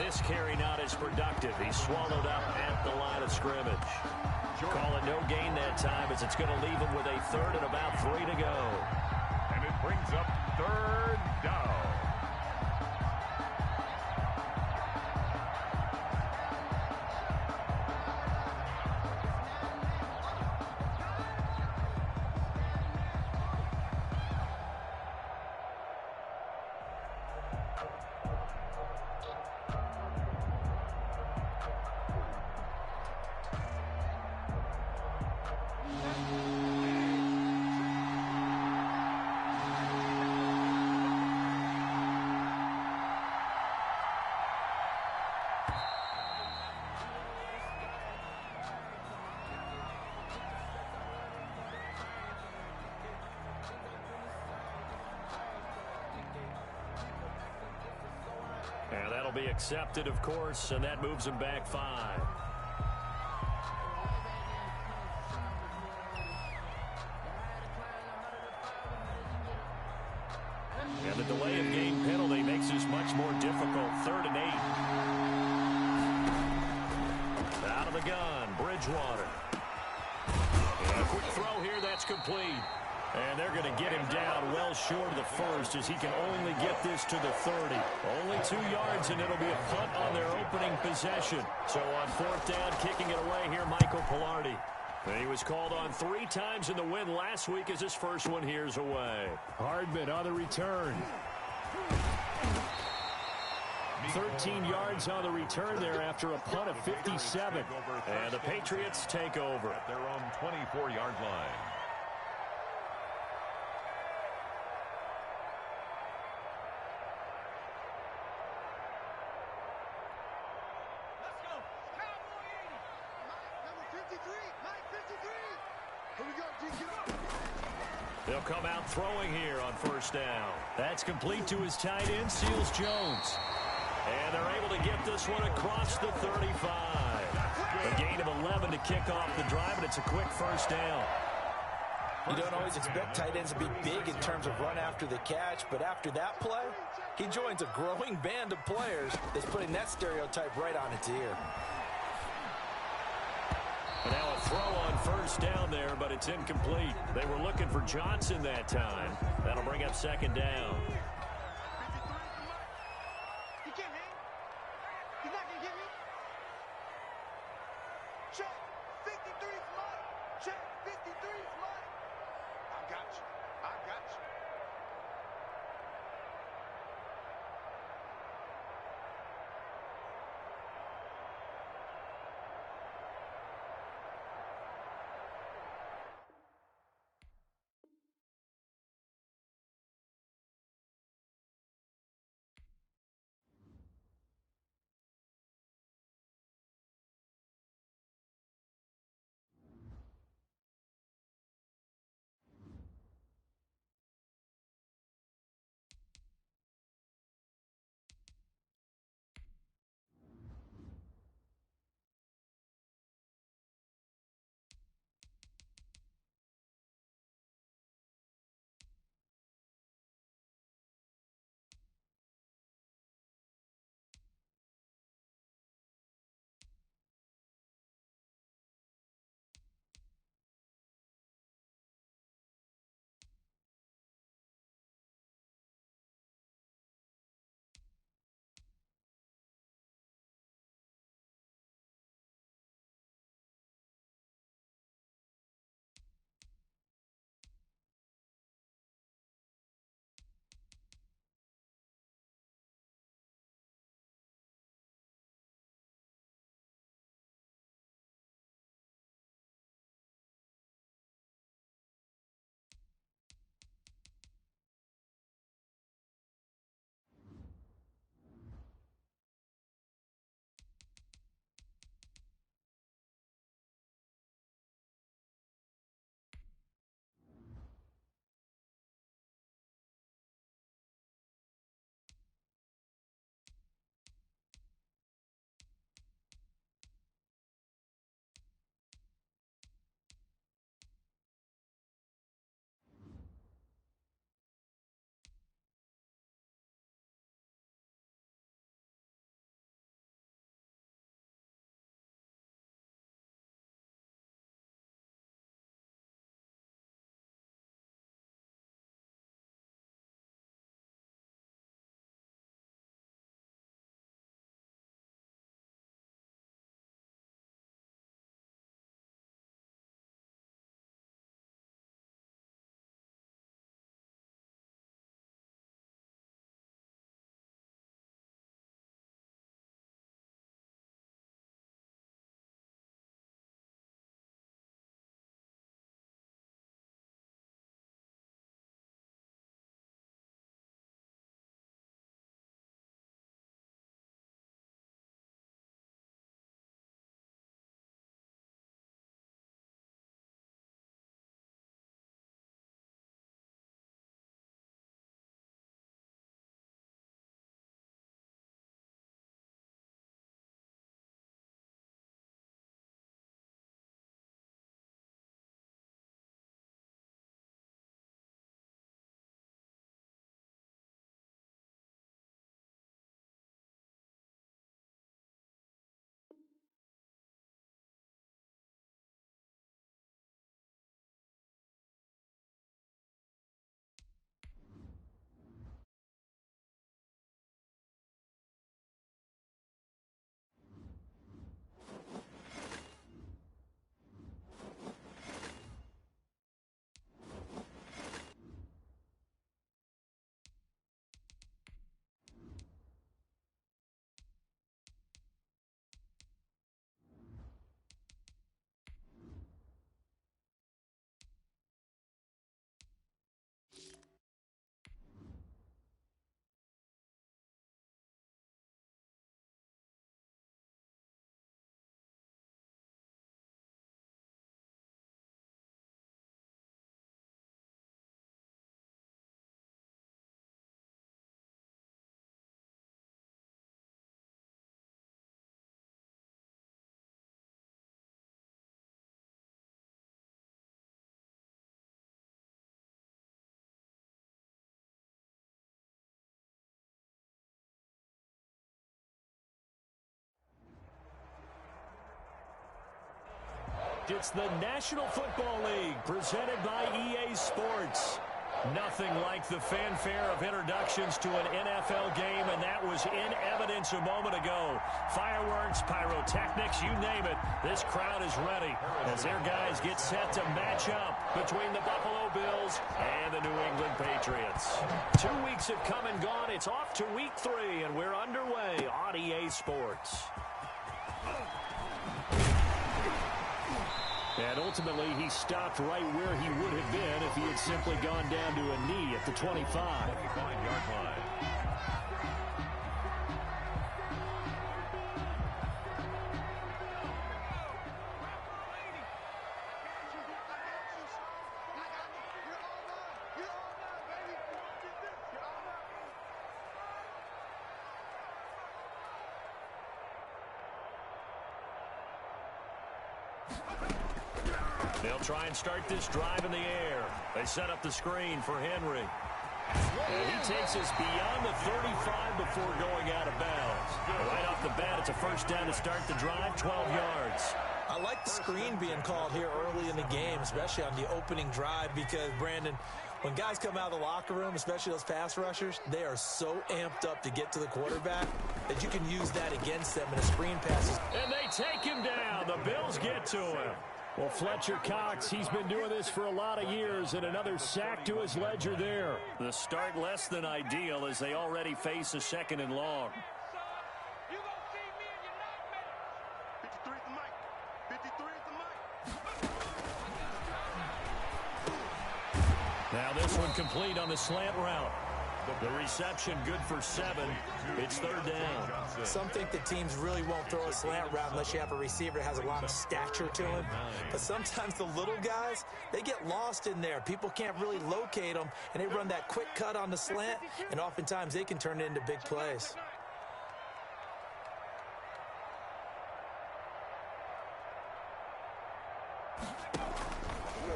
this carry not as productive. He's swallowed up at the line of scrimmage. Calling no gain that time as it's going to leave him with a third and about 3 to go. And it brings up third down. And that'll be accepted, of course, and that moves him back 5. And the delay of game penalty makes this much more difficult. 3rd and 8. Out of the gun, Bridgewater. And a quick throw here, that's complete. And they're going to get him down well short of the first as he can only get this to the 30. Only 2 yards, and it'll be a punt on their opening possession. So on 4th down, kicking it away here, Michael Pilardi. And he was called on 3 times in the win last week as his first one here's away. Hardman on the return. 13 yards on the return there after a punt of 57. And the Patriots take over at their own 24-yard line. They'll come out throwing here on 1st down. That's complete to his tight end, Seals Jones. And they're able to get this one across the 35. A gain of 11 to kick off the drive, and it's a quick 1st down. You don't always expect tight ends to be big in terms of run after the catch, but after that play, he joins a growing band of players that's putting that stereotype right on its ear. And now a throw on 1st down there, but it's incomplete. They were looking for Johnson that time. That'll bring up 2nd down. It's the National Football League presented by EA Sports. Nothing like the fanfare of introductions to an NFL game, and that was in evidence a moment ago. Fireworks, pyrotechnics, you name it. This crowd is ready as their guys get set to match up between the Buffalo Bills and the New England Patriots. 2 weeks have come and gone. It's off to week 3, and we're underway on EA Sports. And ultimately, he stopped right where he would have been if he had simply gone down to a knee at the 25. 25-yard line. They'll try and start this drive in the air. They set up the screen for Henry. And he takes us beyond the 35 before going out of bounds. Right off the bat, it's a first down to start the drive, 12 yards. I like the screen being called here early in the game, especially on the opening drive, because, Brandon, when guys come out of the locker room, especially those pass rushers, they are so amped up to get to the quarterback that you can use that against them in a screen passes. And they take him down. The Bills get to him. Well, Fletcher Cox, he's been doing this for a lot of years, and another sack to his ledger there. The start less than ideal as they already face a second and long. Now this one complete on the slant route. The reception good for 7. It's third down. Some think that teams really won't throw a slant route unless you have a receiver that has a lot of stature to him. But sometimes the little guys, they get lost in there. People can't really locate them, and they run that quick cut on the slant, and oftentimes they can turn it into big plays.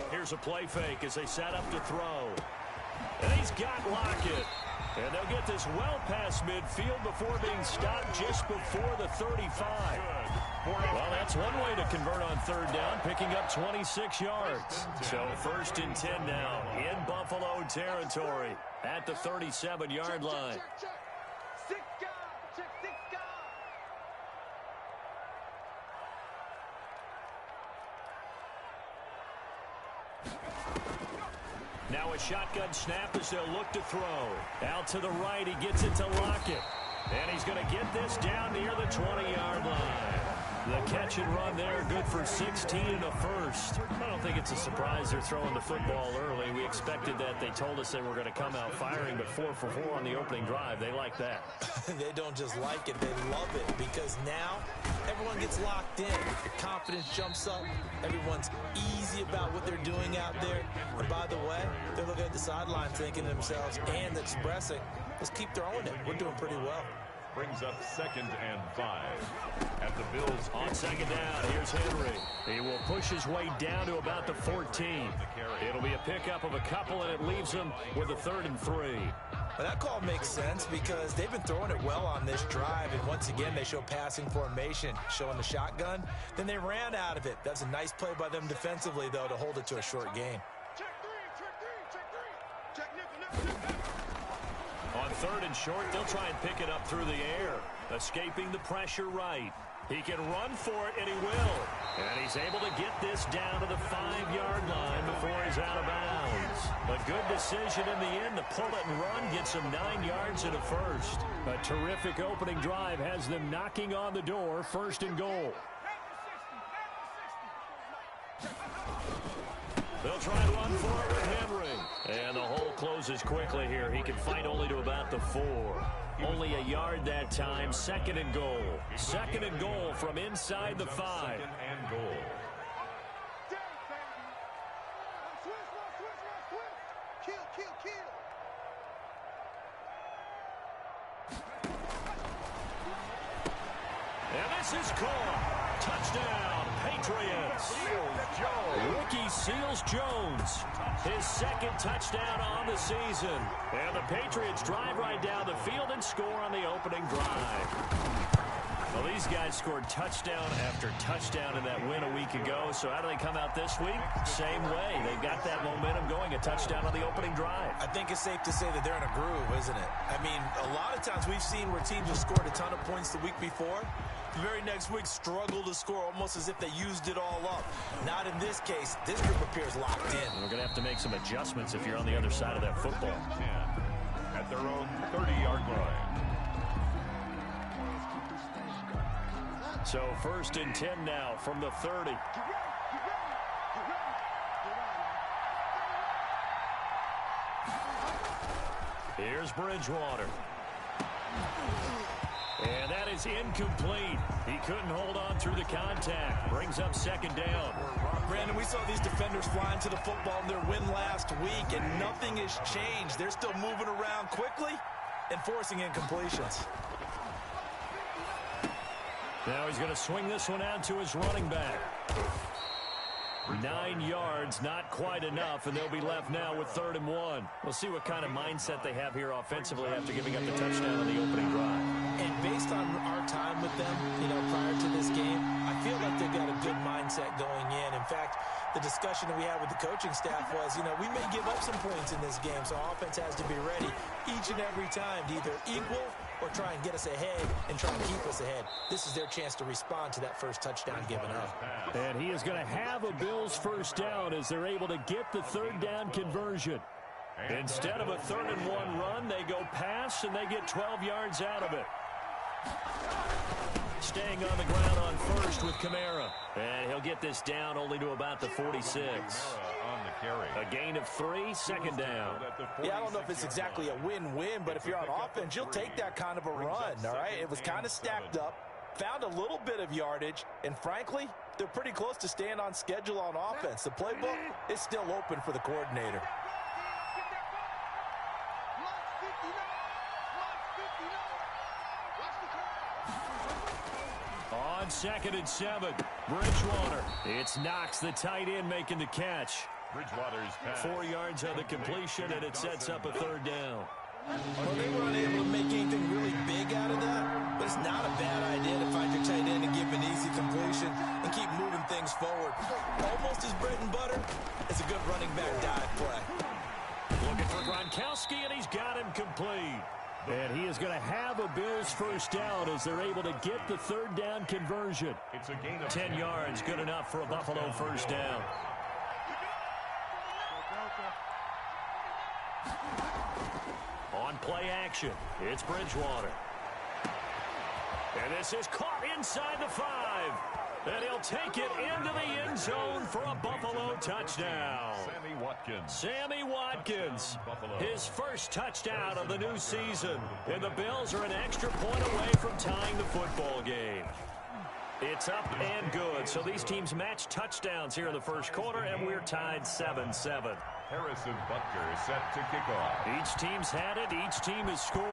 Here's a play fake as they set up to throw. And he's got Lockett. And they'll get this well past midfield before being stopped just before the 35. Well, that's one way to convert on third down, picking up 26 yards. So first and 10 now in Buffalo territory at the 37-yard line. Now a shotgun snap as they'll look to throw. Out to the right, he gets it to Lockett. And he's going to get this down near the 20-yard line. The catch and run there, good for 16 and a first. I don't think it's a surprise they're throwing the football early. We expected that. They told us they were going to come out firing, but 4 for 4 on the opening drive. They like that. They don't just like it, they love it, because now everyone gets locked in. The confidence jumps up. Everyone's easy about what they're doing out there. And by the way, they're looking at the sideline thinking to themselves and expressing, let's keep throwing it. We're doing pretty well. Brings up 2nd and 5 at the Bills. On second down, here's Henry. He will push his way down to about the 14. It'll be a pickup of a couple, and it leaves him with a 3rd and 3. Well, that call makes sense because they've been throwing it well on this drive, and once again, they show passing formation, showing the shotgun. Then they ran out of it. That's a nice play by them defensively, though, to hold it to a short gain. On 3rd and short, they'll try and pick it up through the air, escaping the pressure right. He can run for it, and he will. And he's able to get this down to the 5-yard line before he's out of bounds. A good decision in the end to pull it and run, gets him 9 yards and a first. A terrific opening drive has them knocking on the door, 1st and goal. They'll try and run for it with Henry. And the hole closes quickly here. He can fight only to about the 4. Only a yard that time. 2nd and goal. 2nd and goal from inside the 5. 2nd and goal. And this is caught. Touchdown, Patriots. Rookie Seals-Jones, his 2nd touchdown on the season. And the Patriots drive right down the field and score on the opening drive. Well, these guys scored touchdown after touchdown in that win a week ago. So how do they come out this week? Same way. They've got that momentum going, a touchdown on the opening drive. I think it's safe to say that they're in a groove, isn't it? I mean, a lot of times we've seen where teams have scored a ton of points the week before. The very next week struggle to score almost as if they used it all up. Not in this case. This group appears locked in. We're going to have to make some adjustments if you're on the other side of that football. 10 at their own 30-yard line. So 1st and 10 now from the 30. Here's Bridgewater. And that is incomplete. He couldn't hold on through the contact. Brings up 2nd down. Brandon, we saw these defenders flying to the football in their win last week, and nothing has changed. They're still moving around quickly and forcing incompletions. Now he's going to swing this one out to his running back. 9 yards, not quite enough, and they'll be left now with 3rd and 1. We'll see what kind of mindset they have here offensively after giving up the touchdown on the opening drive. And based on our time with them, prior to this game, I feel like they've got a good mindset going in. In fact, the discussion that we had with the coaching staff was, we may give up some points in this game, so offense has to be ready each and every time to either equal or try and get us ahead and try and keep us ahead. This is their chance to respond to that first touchdown given up. And he is going to have a Bills first down as they're able to get the 3rd down conversion. Instead of a 3rd and 1 run, they go pass and they get 12 yards out of it. Staying on the ground on 1st with Kamara. And he'll get this down only to about the 46. A gain of 3, 2nd down. Yeah, I don't know if it's exactly a win-win, but if you're on offense, you'll take that kind of a run, all right? It was kind of stacked up, found a little bit of yardage, and frankly, they're pretty close to staying on schedule on offense. The playbook is still open for the coordinator. On 2nd and 7, Bridgewater. It's Knox, the tight end, making the catch. Bridgewater's pass. 4 yards on the completion, and it sets up a 3rd down. Well, they were unable to make anything really big out of that, but it's not a bad idea to find your tight end and give an easy completion and keep moving things forward. Almost as bread and butter as a good running back dive play. Looking for Gronkowski, and he's got him complete. And he is going to have a Bills first down as they're able to get the 3rd down conversion. It's a gain of 10 yards, good enough for a Buffalo first down. On play action, it's Bridgewater. And this is caught inside the 5. And he'll take it into the end zone for a Buffalo touchdown. Sammy Watkins, his first touchdown of the new season. And the Bills are an extra point away from tying the football game. It's up and good. So these teams match touchdowns here in the first quarter, and we're tied 7-7. Harrison Butker set to kick off. Each team's had it. Each team has scored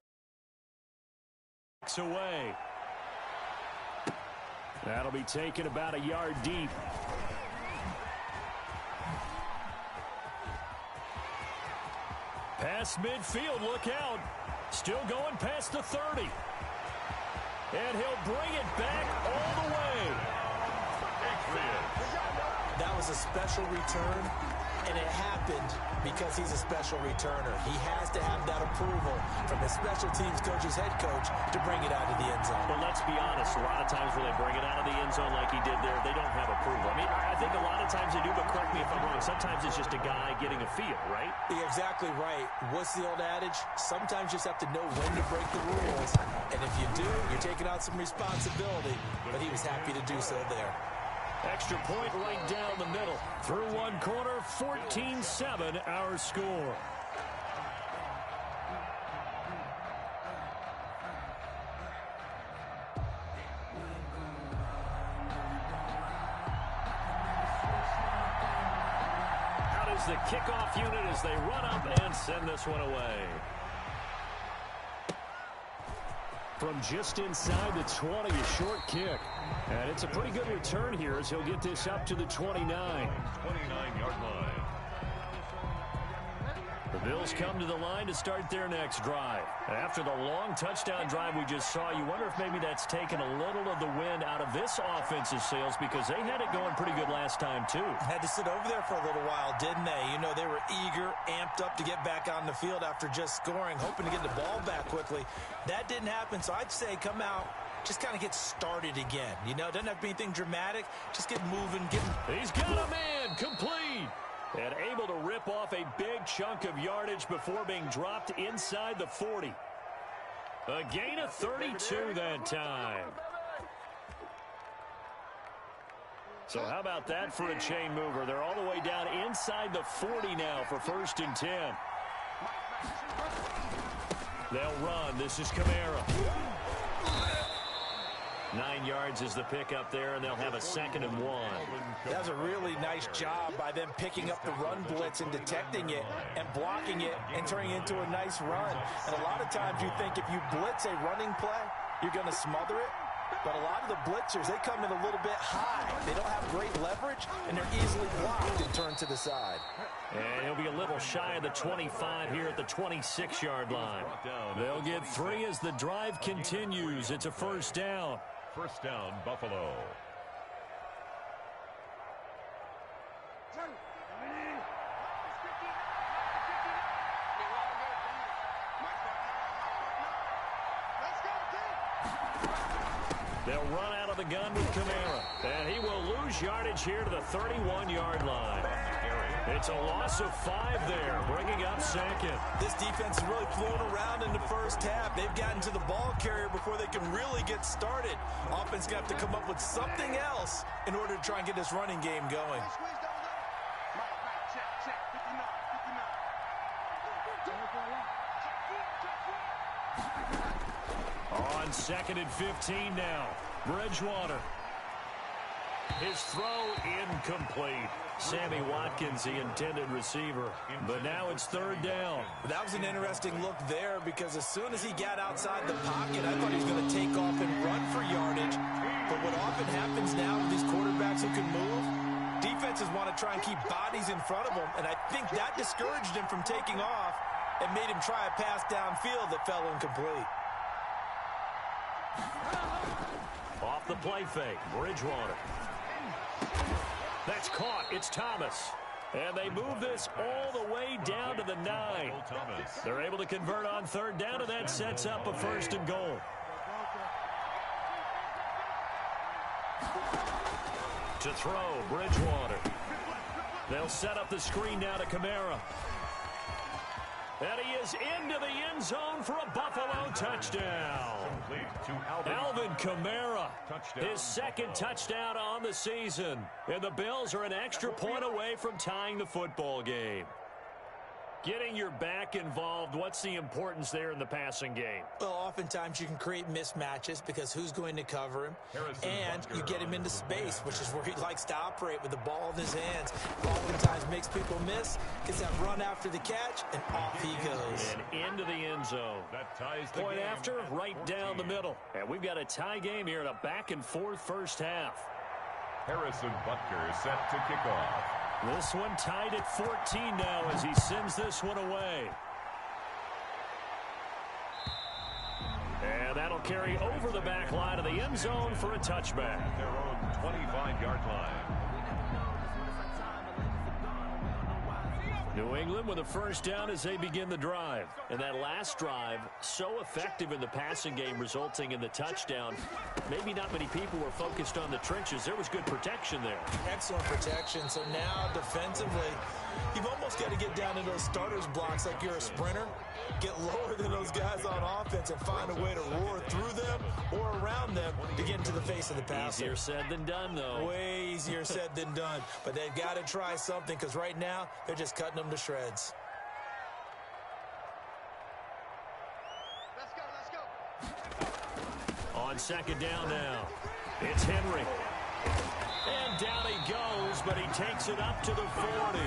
away. That'll be taken about a yard deep. Past midfield, look out. Still going past the 30. And he'll bring it back all the way. That was a special return, and it happened because he's a special returner. He has to have that approval from his special teams coach's head coach to bring it out of the end zone. Well, let's be honest. A lot of times when they bring it out of the end zone like he did there, they don't have approval. I mean, I think a lot of times they do, but correct me if I'm wrong. Sometimes it's just a guy getting a feel, right? You're exactly right. What's the old adage? Sometimes you just have to know when to break the rules. And if you do, you're taking out some responsibility. But he was happy to do so there. Extra point right down the middle. Through one quarter, 14-7 our score. Out is the kickoff unit as they run up and send this one away. From just inside the 20, a short kick. And it's a pretty good return here as he'll get this up to the 29. 29-yard line. The Bills come to the line to start their next drive. After the long touchdown drive we just saw, you wonder if maybe that's taken a little of the wind out of this offense's sails, because they had it going pretty good last time too. Had to sit over there for a little while, didn't they? You know, they were eager, amped up to get back on the field after just scoring, hoping to get the ball back quickly. That didn't happen, so I'd say come out, just kind of get started again. You know, it doesn't have to be anything dramatic. Just get moving. He's got a man, complete. And able to rip off a big chunk of yardage before being dropped inside the 40. A gain of 32 that time. So how about that for a chain mover? They're all the way down inside the 40 now for 1st and 10. They'll run. This is Kamara. 9 yards is the pickup there, and they'll have a 2nd and 1. That was a really nice job by them picking up the run blitz and detecting it and blocking it and turning it into a nice run. And a lot of times you think if you blitz a running play, you're going to smother it. But a lot of the blitzers, they come in a little bit high. They don't have great leverage, and they're easily blocked and turned to the side. And he'll be a little shy of the 25 here at the 26-yard line. They'll get 3 as the drive continues. It's a 1st down. 1st down, Buffalo. They'll run out of the gun with Kamara. And he will lose yardage here to the 31-yard line. It's a loss of 5 there, bringing up 2nd. This defense is really flown around in the first half. They've gotten to the ball carrier before they can really get started. Offense going to have to come up with something else in order to try and get this running game going. On 2nd and 15 now, Bridgewater. His throw incomplete. Sammy Watkins, the intended receiver. But now it's 3rd down. That was an interesting look there, because as soon as he got outside the pocket, I thought he was going to take off and run for yardage. But what often happens now with these quarterbacks who can move, defenses want to try and keep bodies in front of them. And I think that discouraged him from taking off and made him try a pass downfield that fell incomplete. Off the play fake, Bridgewater. That's caught. It's Thomas. And they move this all the way down to the 9. They're able to convert on 3rd down, and that sets up a 1st and goal. To throw, Bridgewater. They'll set up the screen now to Kamara. And he is into the end zone for a Buffalo touchdown. Alvin Kamara, his 2nd touchdown on the season. And the Bills are an extra point away from tying the football game. Getting your back involved, what's the importance there in the passing game? Well, oftentimes you can create mismatches because who's going to cover him? And you get him into space, which is where he likes to operate with the ball in his hands. Oftentimes makes people miss, gets that run after the catch, and off he goes. And into the end zone. That ties the Point game after, right 14. down the middle. And we've got a tie game here in a back-and-forth first half. Harrison Butker set to kick off. This one tied at 14 now as he sends this one away. And that'll carry over the back line of the end zone for a touchback. Their own 25-yard line. New England with a 1st down as they begin the drive. And that last drive, so effective in the passing game, resulting in the touchdown. Maybe not many people were focused on the trenches. There was good protection there. Excellent protection. So now defensively, you've almost got to get down to those starters blocks like you're a sprinter. Get lower than those guys on offense and find a way to roar through them or around them to get into the face of the passer. Easier said than done, though. Way easier said than done. But they've got to try something, because right now they're just cutting them to shreds. On 2nd down now, it's Henry. And down he goes, but he takes it up to the 40.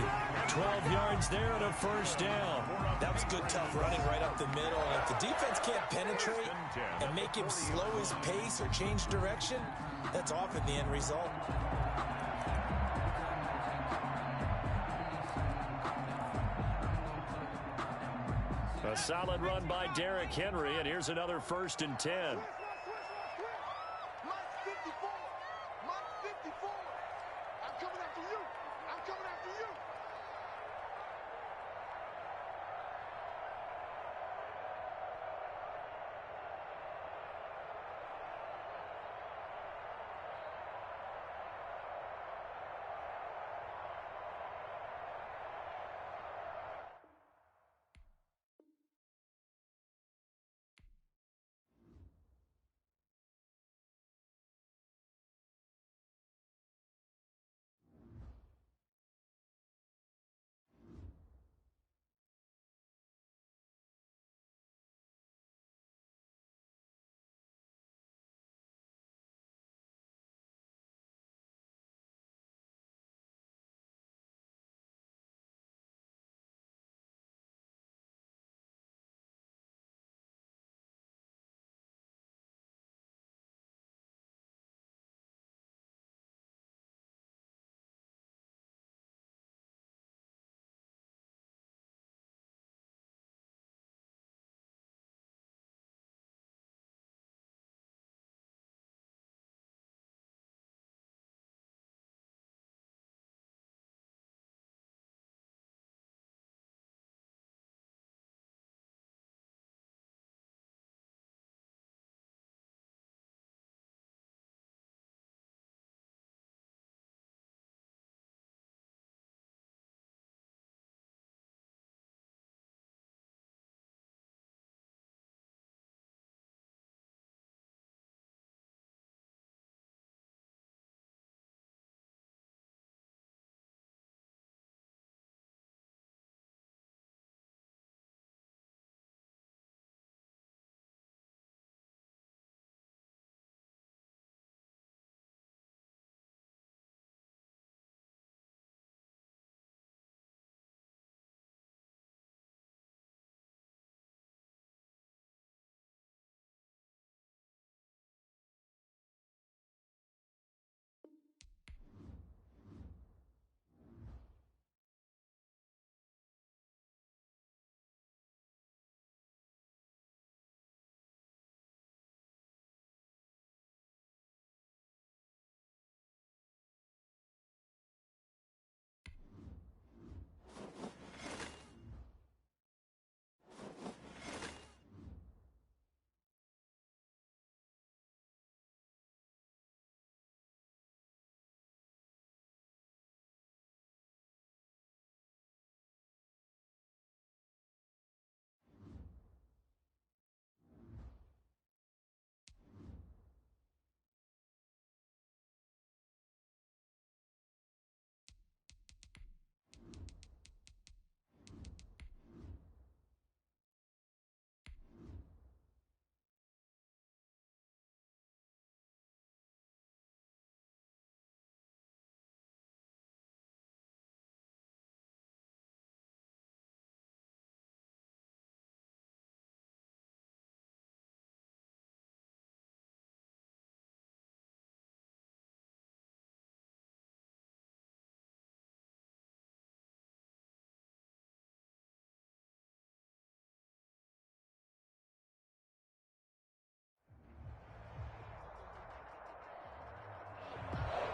12 yards there and a 1st down. That was good, tough running right up the middle. And if the defense can't penetrate and make him slow his pace or change direction, that's often the end result. A solid run by Derrick Henry, and here's another 1st and 10. Mark 54. Mark 54. I'm coming after you. I'm coming after you.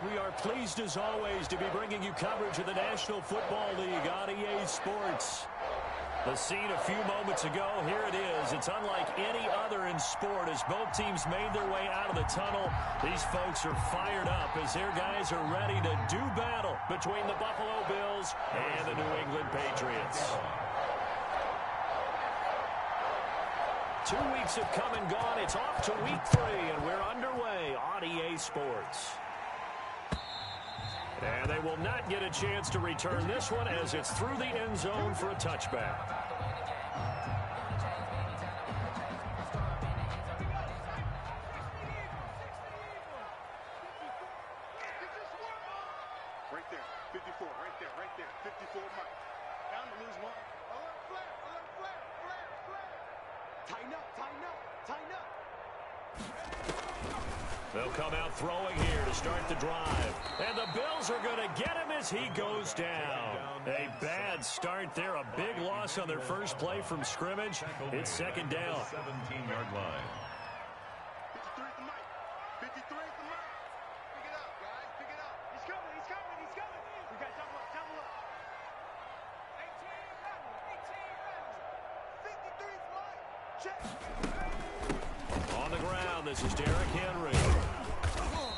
We are pleased, as always, to be bringing you coverage of the National Football League on EA Sports. The scene a few moments ago, here it is. It's unlike any other in sport as both teams made their way out of the tunnel. These folks are fired up as their guys are ready to do battle between the Buffalo Bills and the New England Patriots. 2 weeks have come and gone. It's off to week 3, and we're underway on EA Sports. And they will not get a chance to return this one as it's through the end zone for a touchback. Right there, 54, right there, 54 Mike. Down to lose one. Alert flat, flat, flat, flat. Tighten up, tighten up, tighten up. They'll come out throwing here to start the drive. And the Bills are going to get him as he goes down. A bad start there. A big loss on their first play from scrimmage. It's second down. 17-yard line. 53 at the mic. 53 at the mic. Pick it up, guys. Pick it up. He's coming. He's coming. He's coming. We got double up. Double up. 18 53 at the mic. Check. On the ground, this is Derrick Henry.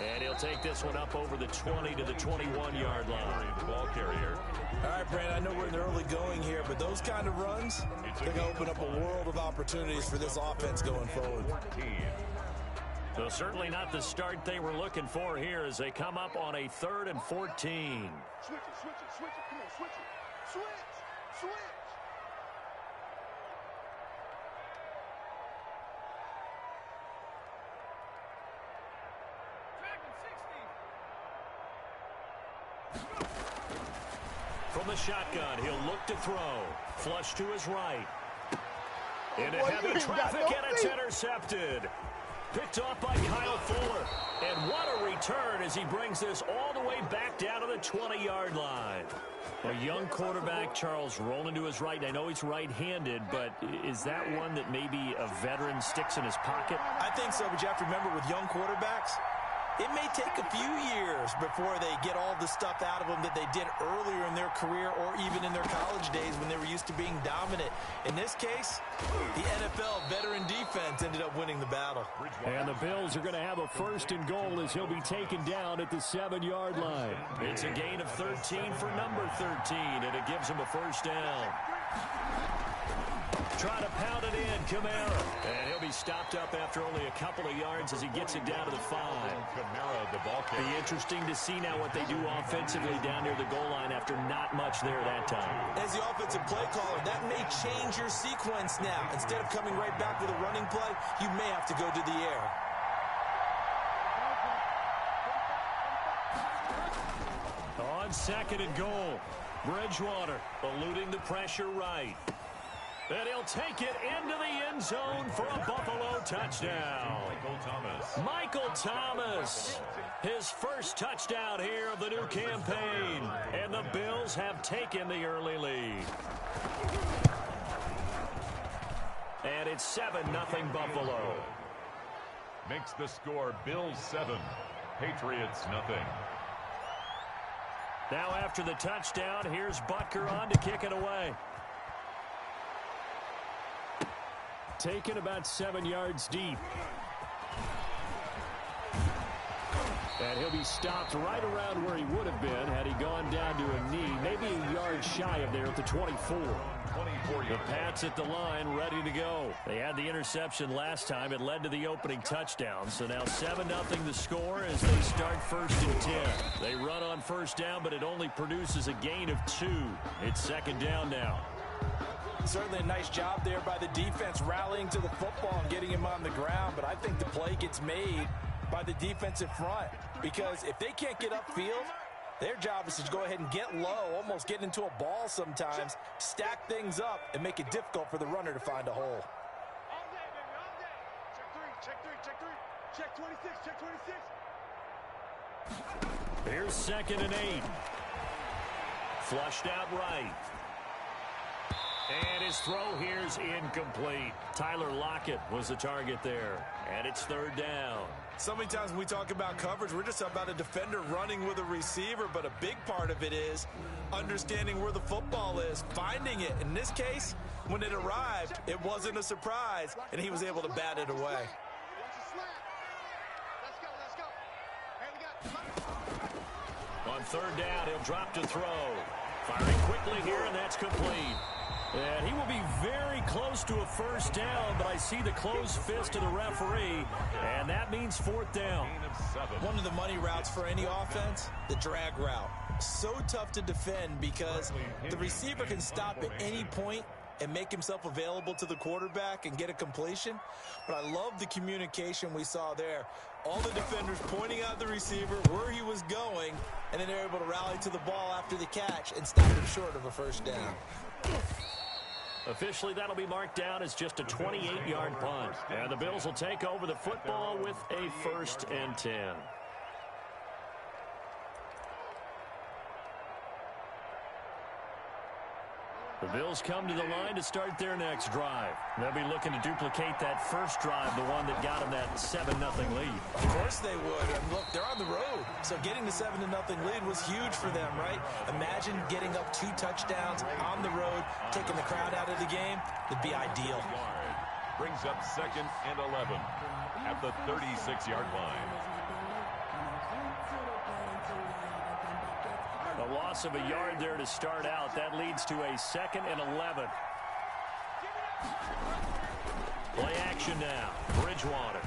And he'll take this one up over the 20 to the 21-yard line. Ball carrier. All right, Brandon, I know we're in the early going here, but those kind of runs, they're going to open up a world of opportunities for this offense going forward. So certainly not the start they were looking for here as they come up on a 3rd and 14. Switch it. Switch it. Switch it. Come on. Switch it. Switch. Switch. From the shotgun, he'll look to throw. Flush to his right. Into heavy traffic, and it's intercepted. Picked off by Kyle Fuller. And what a return as he brings this all the way back down to the 20-yard line. A young quarterback, Charles, rolling to his right. I know he's right-handed, but is that one that maybe a veteran sticks in his pocket? I think so, but you have to remember with young quarterbacks, it may take a few years before they get all the stuff out of them that they did earlier in their career or even in their college days when they were used to being dominant. In this case, the NFL veteran defense ended up winning the battle. And the Bills are going to have a 1st and goal as he'll be taken down at the 7-yard line. It's a gain of 13 for number 13, and it gives him a 1st down. Try to pound it in, Kamara. And he'll be stopped up after only a couple of yards as he gets it down to the 5. Kamara, the ball carrier. Be interesting to see now what they do offensively down near the goal line after not much there that time. As the offensive play caller, that may change your sequence now. Instead of coming right back with a running play, you may have to go to the air. On 2nd and goal, Bridgewater eluding the pressure right. And he'll take it into the end zone for a Buffalo touchdown. Michael Thomas, his first touchdown here of the new campaign. And the Bills have taken the early lead. And it's 7-0 Buffalo. Makes the score Bills 7, Patriots nothing. Now after the touchdown, here's Butker on to kick it away. Taken about 7 yards deep. And he'll be stopped right around where he would have been had he gone down to a knee, maybe a yard shy of there at the 24. The Pats at the line, ready to go. They had the interception last time. It led to the opening touchdown. So now 7-0 the score as they start 1st and 10. They run on 1st down, but it only produces a gain of 2. It's 2nd down now. Certainly a nice job there by the defense rallying to the football and getting him on the ground, but I think the play gets made by the defensive front because if they can't get upfield, their job is to go ahead and get low, almost get into a ball sometimes, stack things up, and make it difficult for the runner to find a hole. All day, baby, all day. Check 3, check 3, check 3. Check 26, check 26. Here's 2nd and 8. Flushed out right. And his throw here's incomplete. Tyler Lockett was the target there. And it's 3rd down. So many times when we talk about coverage, we're just about a defender running with a receiver, but a big part of it is understanding where the football is, finding it. In this case, when it arrived, it wasn't a surprise, and he was able to bat it away. Watch the slap. Let's go. Hey, we got On 3rd down, he'll drop to throw. Firing quickly here, and that's complete. And he will be very close to a 1st down, but I see the closed fist of the referee, and that means 4th down. One of the money routes for any offense, the drag route. So tough to defend because the receiver can stop at any point and make himself available to the quarterback and get a completion. But I love the communication we saw there. All the defenders pointing out the receiver, where he was going, and then they're able to rally to the ball after the catch and stop him short of a 1st down. Officially, that'll be marked down as just a 28-yard punt. And the Bills will take over the football with a 1st and 10. The Bills come to the line to start their next drive. They'll be looking to duplicate that first drive, the one that got them that 7-0 lead. Of course they would. And look, they're on the road. So getting the 7-0 lead was huge for them, right? Imagine getting up 2 touchdowns on the road, taking the crowd out of the game. It'd be ideal. Brings up 2nd and 11 at the 36-yard line. A loss of a yard there to start out. That leads to a 2nd and 11. Play action now. Bridgewater.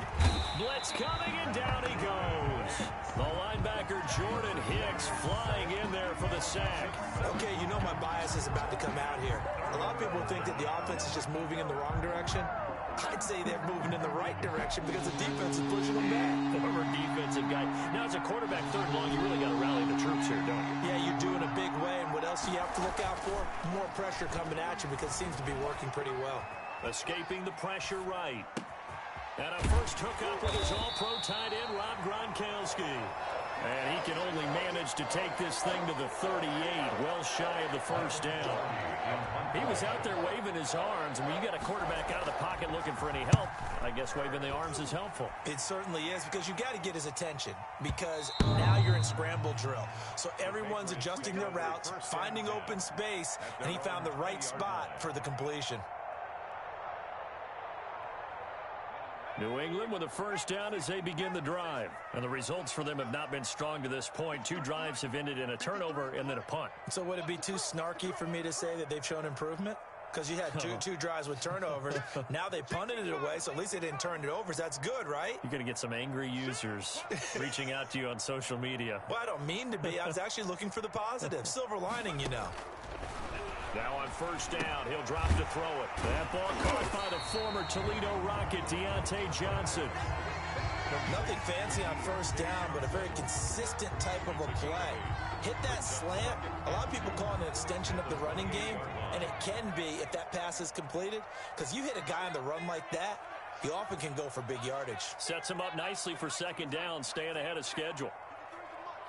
Blitz coming, and down he goes. The linebacker Jordan Hicks flying in there for the sack. Okay, you know my bias is about to come out here. A lot of people think that the offense is just moving in the wrong direction. I'd say they're moving in the right direction because the defense is pushing them back. Former defensive guy. Now, as a quarterback, 3rd and long, you really got to rally the troops here, don't you? Yeah, you do in a big way. And what else do you have to look out for? More pressure coming at you because it seems to be working pretty well. Escaping the pressure right. And a first hookup with his all-pro tight end, Rob Gronkowski. And he can only manage to take this thing to the 38, well shy of the 1st down. He was out there waving his arms, and when you got a quarterback out of the pocket looking for any help, I guess waving the arms is helpful. It certainly is, because you got to get his attention, because now you're in scramble drill. So everyone's adjusting their routes, finding open space, and he found the right spot for the completion. New England with a 1st down as they begin the drive. And the results for them have not been strong to this point. 2 drives have ended in a turnover and then a punt. So would it be too snarky for me to say that they've shown improvement? Because you had two drives with turnovers. Now they punted it away, so at least they didn't turn it over. So that's good, right? You're going to get some angry users reaching out to you on social media. Well, I don't mean to be. I was actually looking for the positive. Silver lining, you know. Now on 1st down, he'll drop to throw it. That ball caught by the former Toledo Rocket, Deontay Johnson. Nothing fancy on 1st down, but a very consistent type of a play. Hit that slant. A lot of people call it an extension of the running game, and it can be if that pass is completed, because you hit a guy on the run like that, he often can go for big yardage. Sets him up nicely for 2nd down, staying ahead of schedule.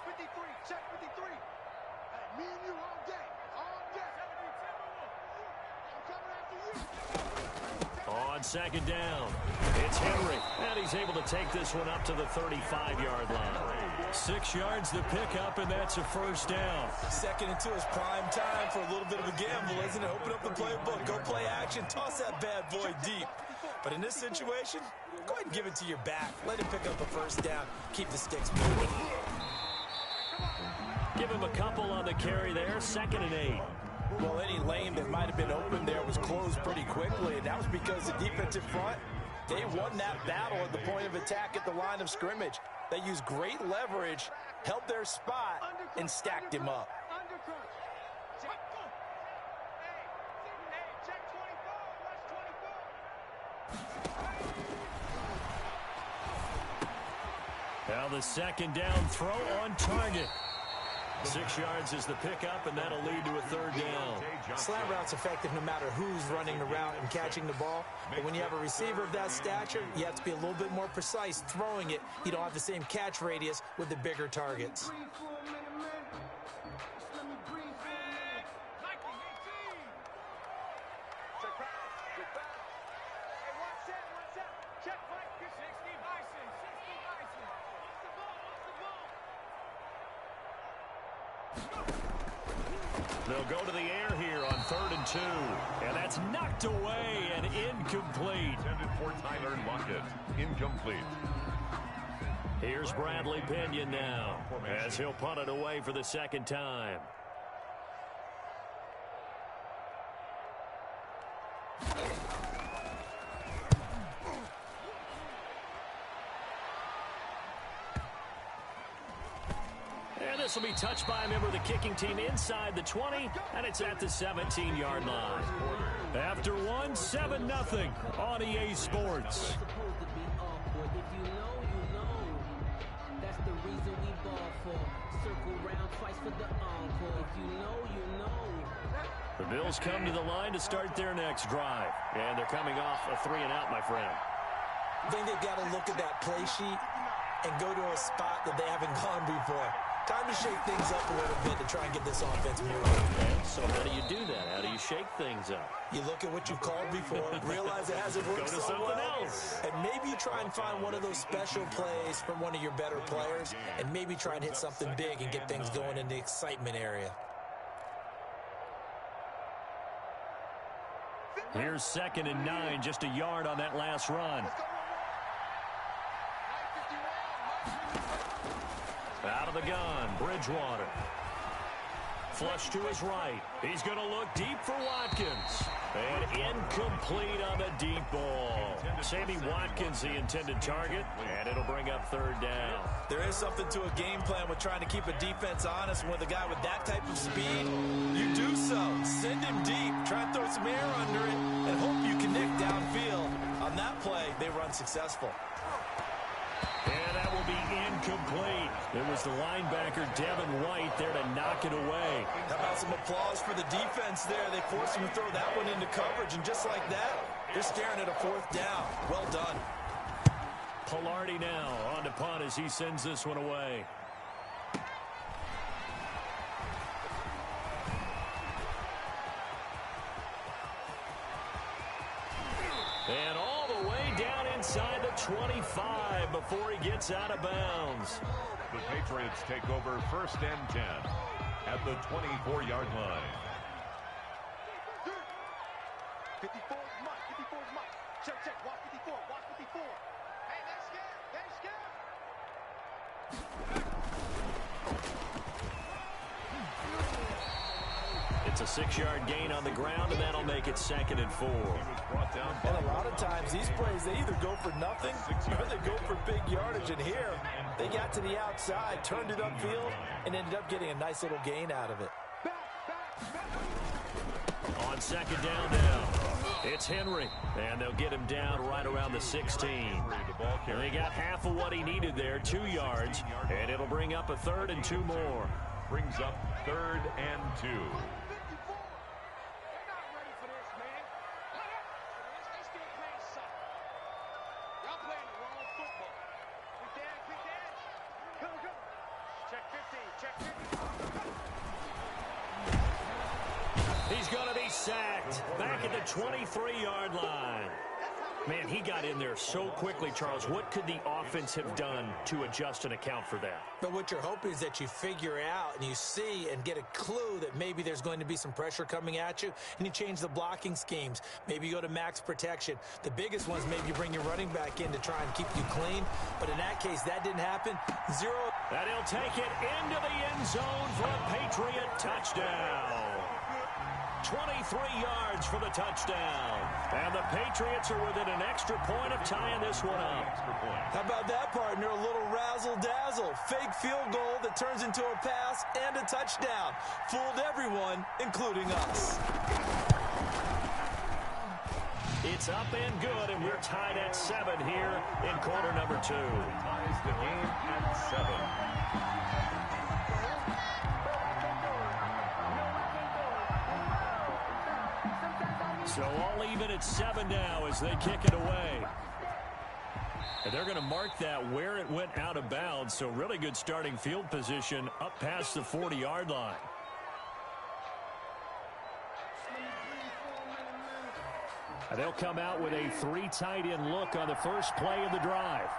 53, check 53. Hey, me and you all day. All day. I'm coming after you. On 2nd down, it's Henry, and he's able to take this one up to the 35-yard line. 6 yards the pickup, and that's a 1st down. 2nd and 2 is prime time for a little bit of a gamble, isn't it? Open up the playbook, go play action, toss that bad boy deep. But in this situation, go ahead and give it to your back. Let him pick up a 1st down. Keep the sticks moving. Give him a couple on the carry there, 2nd and 8. Well, any lane that might have been open there was closed pretty quickly, and that was because the defensive front, they won that battle at the point of attack at the line of scrimmage. They used great leverage, held their spot, and stacked him up. Now the 2nd down throw on target. 6 yards is the pickup, and that'll lead to a 3rd down. Slant route's effective no matter who's running the route and catching the ball. But when you have a receiver of that stature, you have to be a little bit more precise throwing it. You don't have the same catch radius with the bigger targets. They'll go to the air here on 3rd and 2. And that's knocked away and incomplete. Intended for Tyler Lockett. Incomplete. Here's Bradley Pinion now as he'll punt it away for the 2nd time. This will be touched by a member of the kicking team inside the 20, and it's at the 17-yard line. After 1, 7-0 on EA Sports. That's the reason we ball for. The Bills come to the line to start their next drive. And they're coming off a 3-and-out, my friend. I think they've got to look at that play sheet and go to a spot that they haven't gone before. Time to shake things up a little bit to try and get this offense moving. And so how do you do that? How do you shake things up? You look at what you've called before, realize it hasn't worked Go to so something well, else. and maybe you try and find one of those special plays from one of your better players, and maybe try and hit something big and get things going in the excitement area. Here's 2nd and 9, just a yard on that last run. Out of the gun, Bridgewater. Flush to his right. He's going to look deep for Watkins. And incomplete on the deep ball. Sammy Watkins, the intended target, and it'll bring up 3rd down. There is something to a game plan with trying to keep a defense honest. With a guy with that type of speed, you do so. Send him deep. Try and throw some air under it and hope you connect downfield. On that play, they run successful. And that will be incomplete. It was the linebacker, Devin White, there to knock it away. How about some applause for the defense there? They forced him to throw that one into coverage, and just like that, they're staring at a 4th down. Well done. Pilardi now on to punt as he sends this one away. And all the way down inside the 25 before he gets out of bounds. The Patriots take over 1st and 10 at the 24-yard line. 54 is Mike. 54 is Mike. Check, check. Watch 54. Watch 54. Hey, they're scared. They're scared. It's a 6-yard gain on the ground, and that'll make it 2nd and 4. And a lot of times, these plays, they either go for nothing or they go for big yardage. And here, they got to the outside, turned it upfield, and ended up getting a nice little gain out of it. On 2nd down now, it's Henry, and they'll get him down right around the 16. And they got half of what he needed there, 2 yards, and it'll bring up a 3rd and 2 more. Brings up 3rd and 2. He's going to be sacked back at the 23-yard line. Man, he got in there so quickly, Charles. What could the offense have done to adjust and account for that? But what you're hoping is that you figure out and you see and get a clue that maybe there's going to be some pressure coming at you, and you change the blocking schemes. Maybe you go to max protection. The biggest ones, maybe you bring your running back in to try and keep you clean. But in that case, that didn't happen. 0. And he'll take it into the end zone for a Patriot touchdown. 23 yards for the touchdown. And the Patriots are within an extra point of tying this one up. How about that, partner? A little razzle-dazzle. Fake field goal that turns into a pass and a touchdown. Fooled everyone, including us. It's up and good, and we're tied at 7 here in quarter number 2. Ties the game at 7. So all even at 7 now as they kick it away. And they're going to mark that where it went out of bounds. So really good starting field position up past the 40-yard line. And they'll come out with a 3 tight end look on the first play of the drive.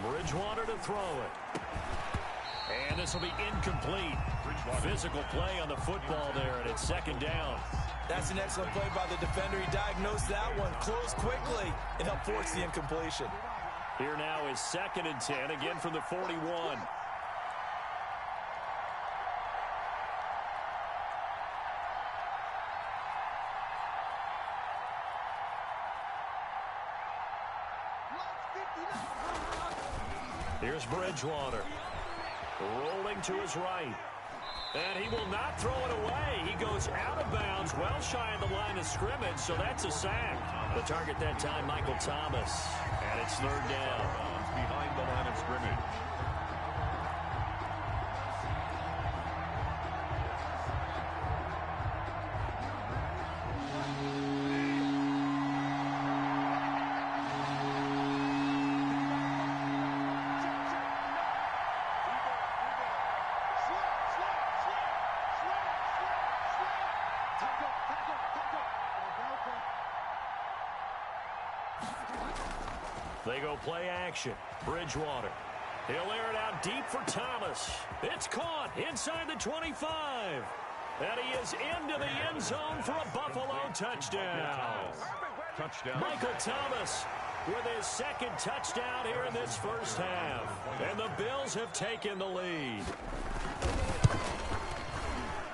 Bridgewater to throw it. And this will be incomplete. Physical play on the football there, and it's 2nd down. That's an excellent play by the defender. He diagnosed that one, closed quickly, and helped force the incompletion. Here now is 2nd and 10, again from the 41. Here's Bridgewater. Rolling to his right. And he will not throw it away. He goes out of bounds, well shy of the line of scrimmage, so that's a sack. The target that time, Michael Thomas. And it's third down. Behind the line of scrimmage. They go play action. Bridgewater. He'll air it out deep for Thomas. It's caught inside the 25. And he is into the end zone for a Buffalo touchdown. Michael Thomas with his second touchdown here in this first half. And the Bills have taken the lead.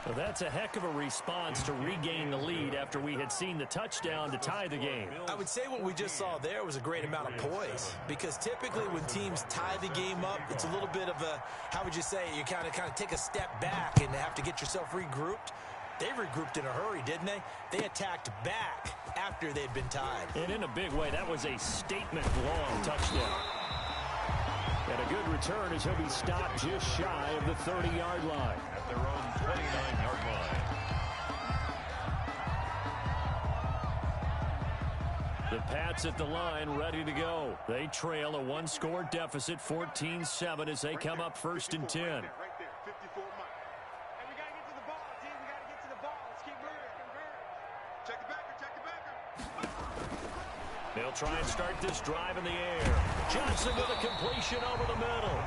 Well, that's a heck of a response to regain the lead after we had seen the touchdown to tie the game. I would say what we just saw there was a great amount of poise, because typically when teams tie the game up, it's a little bit of a, how would you say, you kind of take a step back and have to get yourself regrouped. They regrouped in a hurry, didn't they? They attacked back after they'd been tied. And in a big way, that was a statement-long touchdown. And a good return as he'll be stopped just shy of the 30-yard line. At their own 29-yard line. The Pats at the line ready to go. They trail a one-score deficit, 14-7, as they come up first and 10. Right there, 54 miles. And we got to get to the ball, team. We got to get to the ball. Let's keep moving. Check the backer, check the backer. They'll try and start this drive in the air. Johnson with a completion over the middle.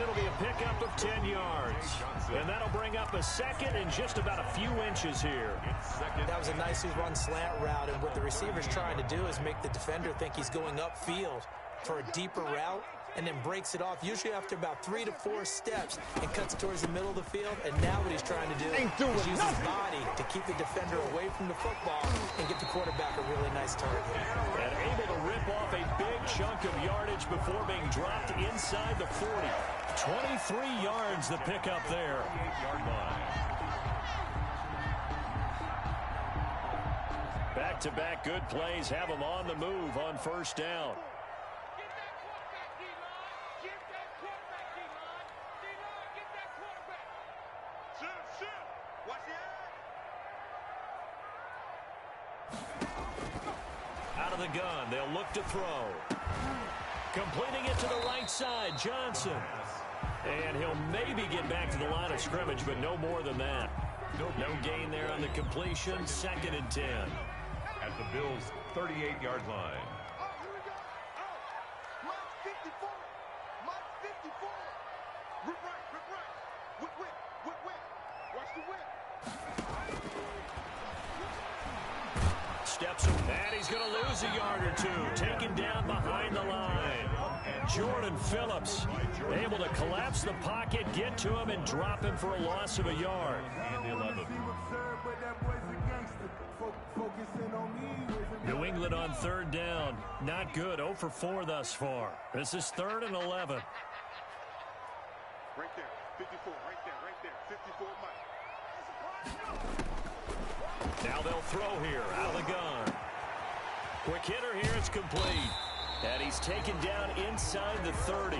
It'll be a pickup of 10 yards. And that'll bring up a second and just about a few inches here. That was a nicely run slant route, and what the receiver's trying to do is make the defender think he's going upfield for a deeper route, and then breaks it off, usually after about 3 to 4 steps, and cuts towards the middle of the field. And now what he's trying to do is use his body to keep the defender away from the football and get the quarterback a really nice target. And able to rip off a big chunk of yardage before being dropped inside the 40. 23 yards the pickup there. 8-yard line. Back-to-back good plays have them on the move on first down. Out of the gun, they'll look to throw. Completing it to the right side, Johnson. And he'll maybe get back to the line of scrimmage, but no more than that. No gain there on the completion, second and 10. At the Bills' 38-yard line. Oh, here we go. Oh, Mike 54. Mike 54. Rip right, rip right. Whip, whip, whip, whip. Watch the whip. Steps him, and he's going to lose a yard or two. Taken down behind the line. Jordan Phillips able to collapse the pocket, get to him, and drop him for a loss of a yard. And 11. New England on third down. Not good. 0 for 4 thus far. This is 3rd and 11. Right there, 54, right there, 54 Mike. Now they'll throw here, out of the gun. Quick hitter here, it's complete. And he's taken down inside the 30.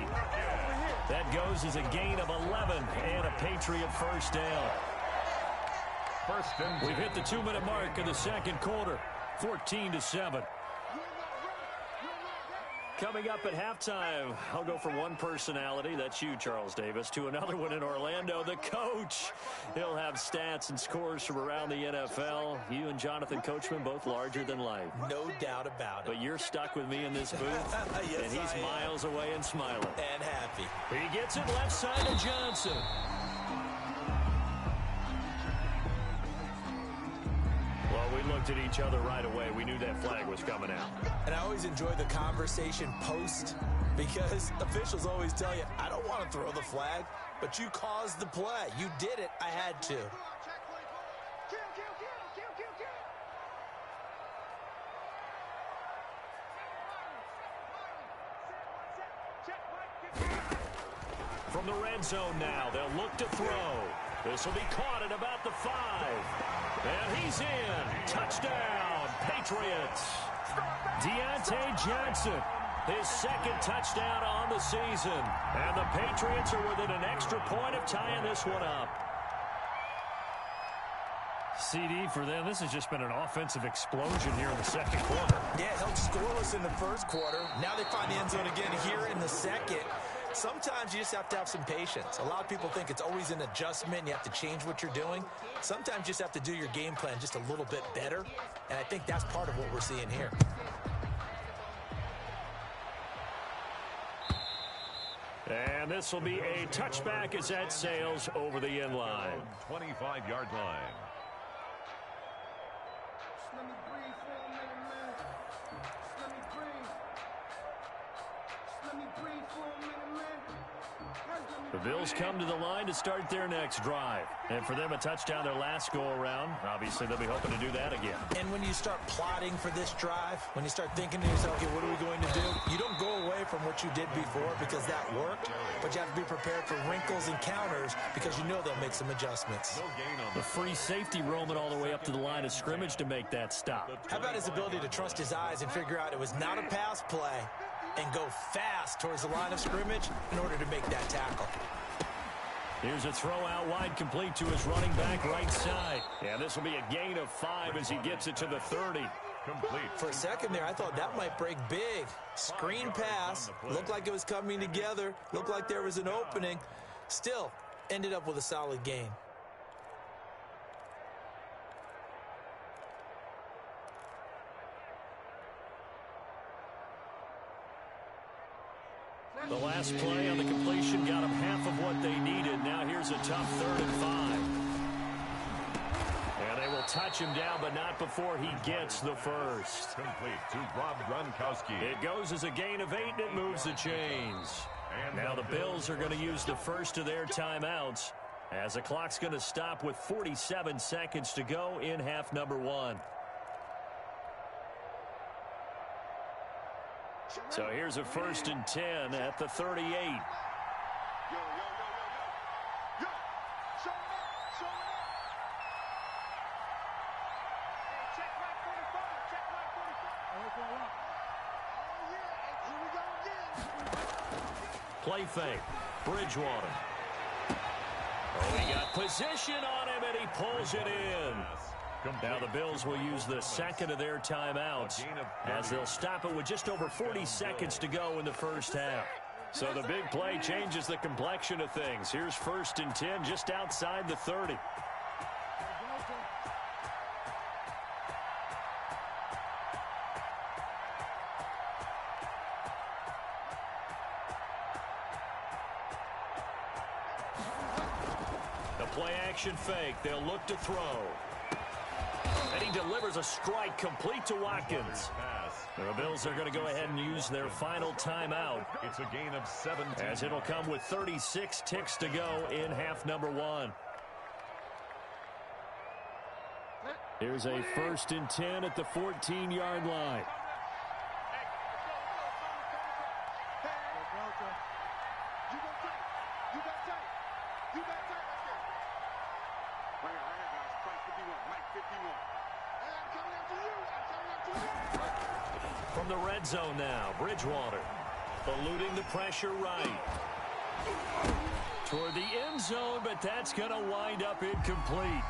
That goes as a gain of 11 and a Patriot first down. First and 10. We've hit the 2-minute mark of the second quarter, 14-7. Coming up at halftime, I'll go from one personality, that's you, Charles Davis, to another one in Orlando, the coach. He'll have stats and scores from around the NFL. You and Jonathan Coachman, both larger than life. No doubt about it. But you're stuck with me in this booth, Yes, and he's I am. miles away and smiling. And happy. He gets it left side to Johnson. Well, we looked at each other right away. We knew that flag was coming out. And I always enjoy the conversation post, because officials always tell you, I don't want to throw the flag, but you caused the play. You did it. I had to. From the red zone now, they'll look to throw. This will be caught at about the 5. And he's in. Touchdown, Patriots. Deontay Johnson, his second touchdown on the season. And the Patriots are within an extra point of tying this one up. CD for them, this has just been an offensive explosion here in the second quarter. Yeah, held scoreless in the first quarter. Now they find the end zone again here in the second. Sometimes you just have to have some patience. A lot of people think it's always an adjustment. You have to change what you're doing. Sometimes you just have to do your game plan just a little bit better. And I think that's part of what we're seeing here. And this will be a touchback as that sails over the end line. 25-yard line. Let me breathe for a minute, man. Let me breathe. Let me breathe for a minute, man. The Bills come to the line to start their next drive. And for them, a touchdown their last go-around. Obviously, they'll be hoping to do that again. And when you start plotting for this drive, when you start thinking to yourself, okay, what are we going to do? You don't go away from what you did before because that worked, but you have to be prepared for wrinkles and counters because you know they'll make some adjustments. The free safety roaming all the way up to the line of scrimmage to make that stop. How about his ability to trust his eyes and figure out it was not a pass play and go fast towards the line of scrimmage in order to make that tackle? Here's a throw out wide, complete to his running back right side. Yeah, this will be a gain of 5 as he gets it to the 30. Complete. For a second there, I thought that might break big. Screen pass. Looked like it was coming together. Looked like there was an opening. Still, ended up with a solid gain. The last play on the completion got them half of what they needed. Now here's a tough 3rd and 5. And they will touch him down, but not before he gets the first. Complete to Rob Gronkowski. It goes as a gain of 8, and it moves the chains. And now the Bills are going to use the first of their timeouts as the clock's going to stop with 47 seconds to go in half number 1. So here's a 1st and 10 at the 38. Yo, yo, yo, yo, yo. Yo, show it up, show it up. Hey, check right 45, check right 45. Oh, it's all up. Oh, yeah, here we go again. Play fake. Bridgewater. Oh, he got position on him, and he pulls it in. Now the Bills will use the second of their timeouts as they'll stop it with just over 40 seconds to go in the first half. So the big play changes the complexion of things. Here's 1st and 10 just outside the 30. The play action fake. They'll look to throw. And he delivers a strike complete to Watkins. The Bills are going to go ahead and use their final timeout. It's a gain of 17. As it'll come with 36 ticks to go in half number 1. Here's a 1st and 10 at the 14-yard line. From the red zone now, Bridgewater eluding the pressure right. Toward the end zone, but that's going to wind up incomplete.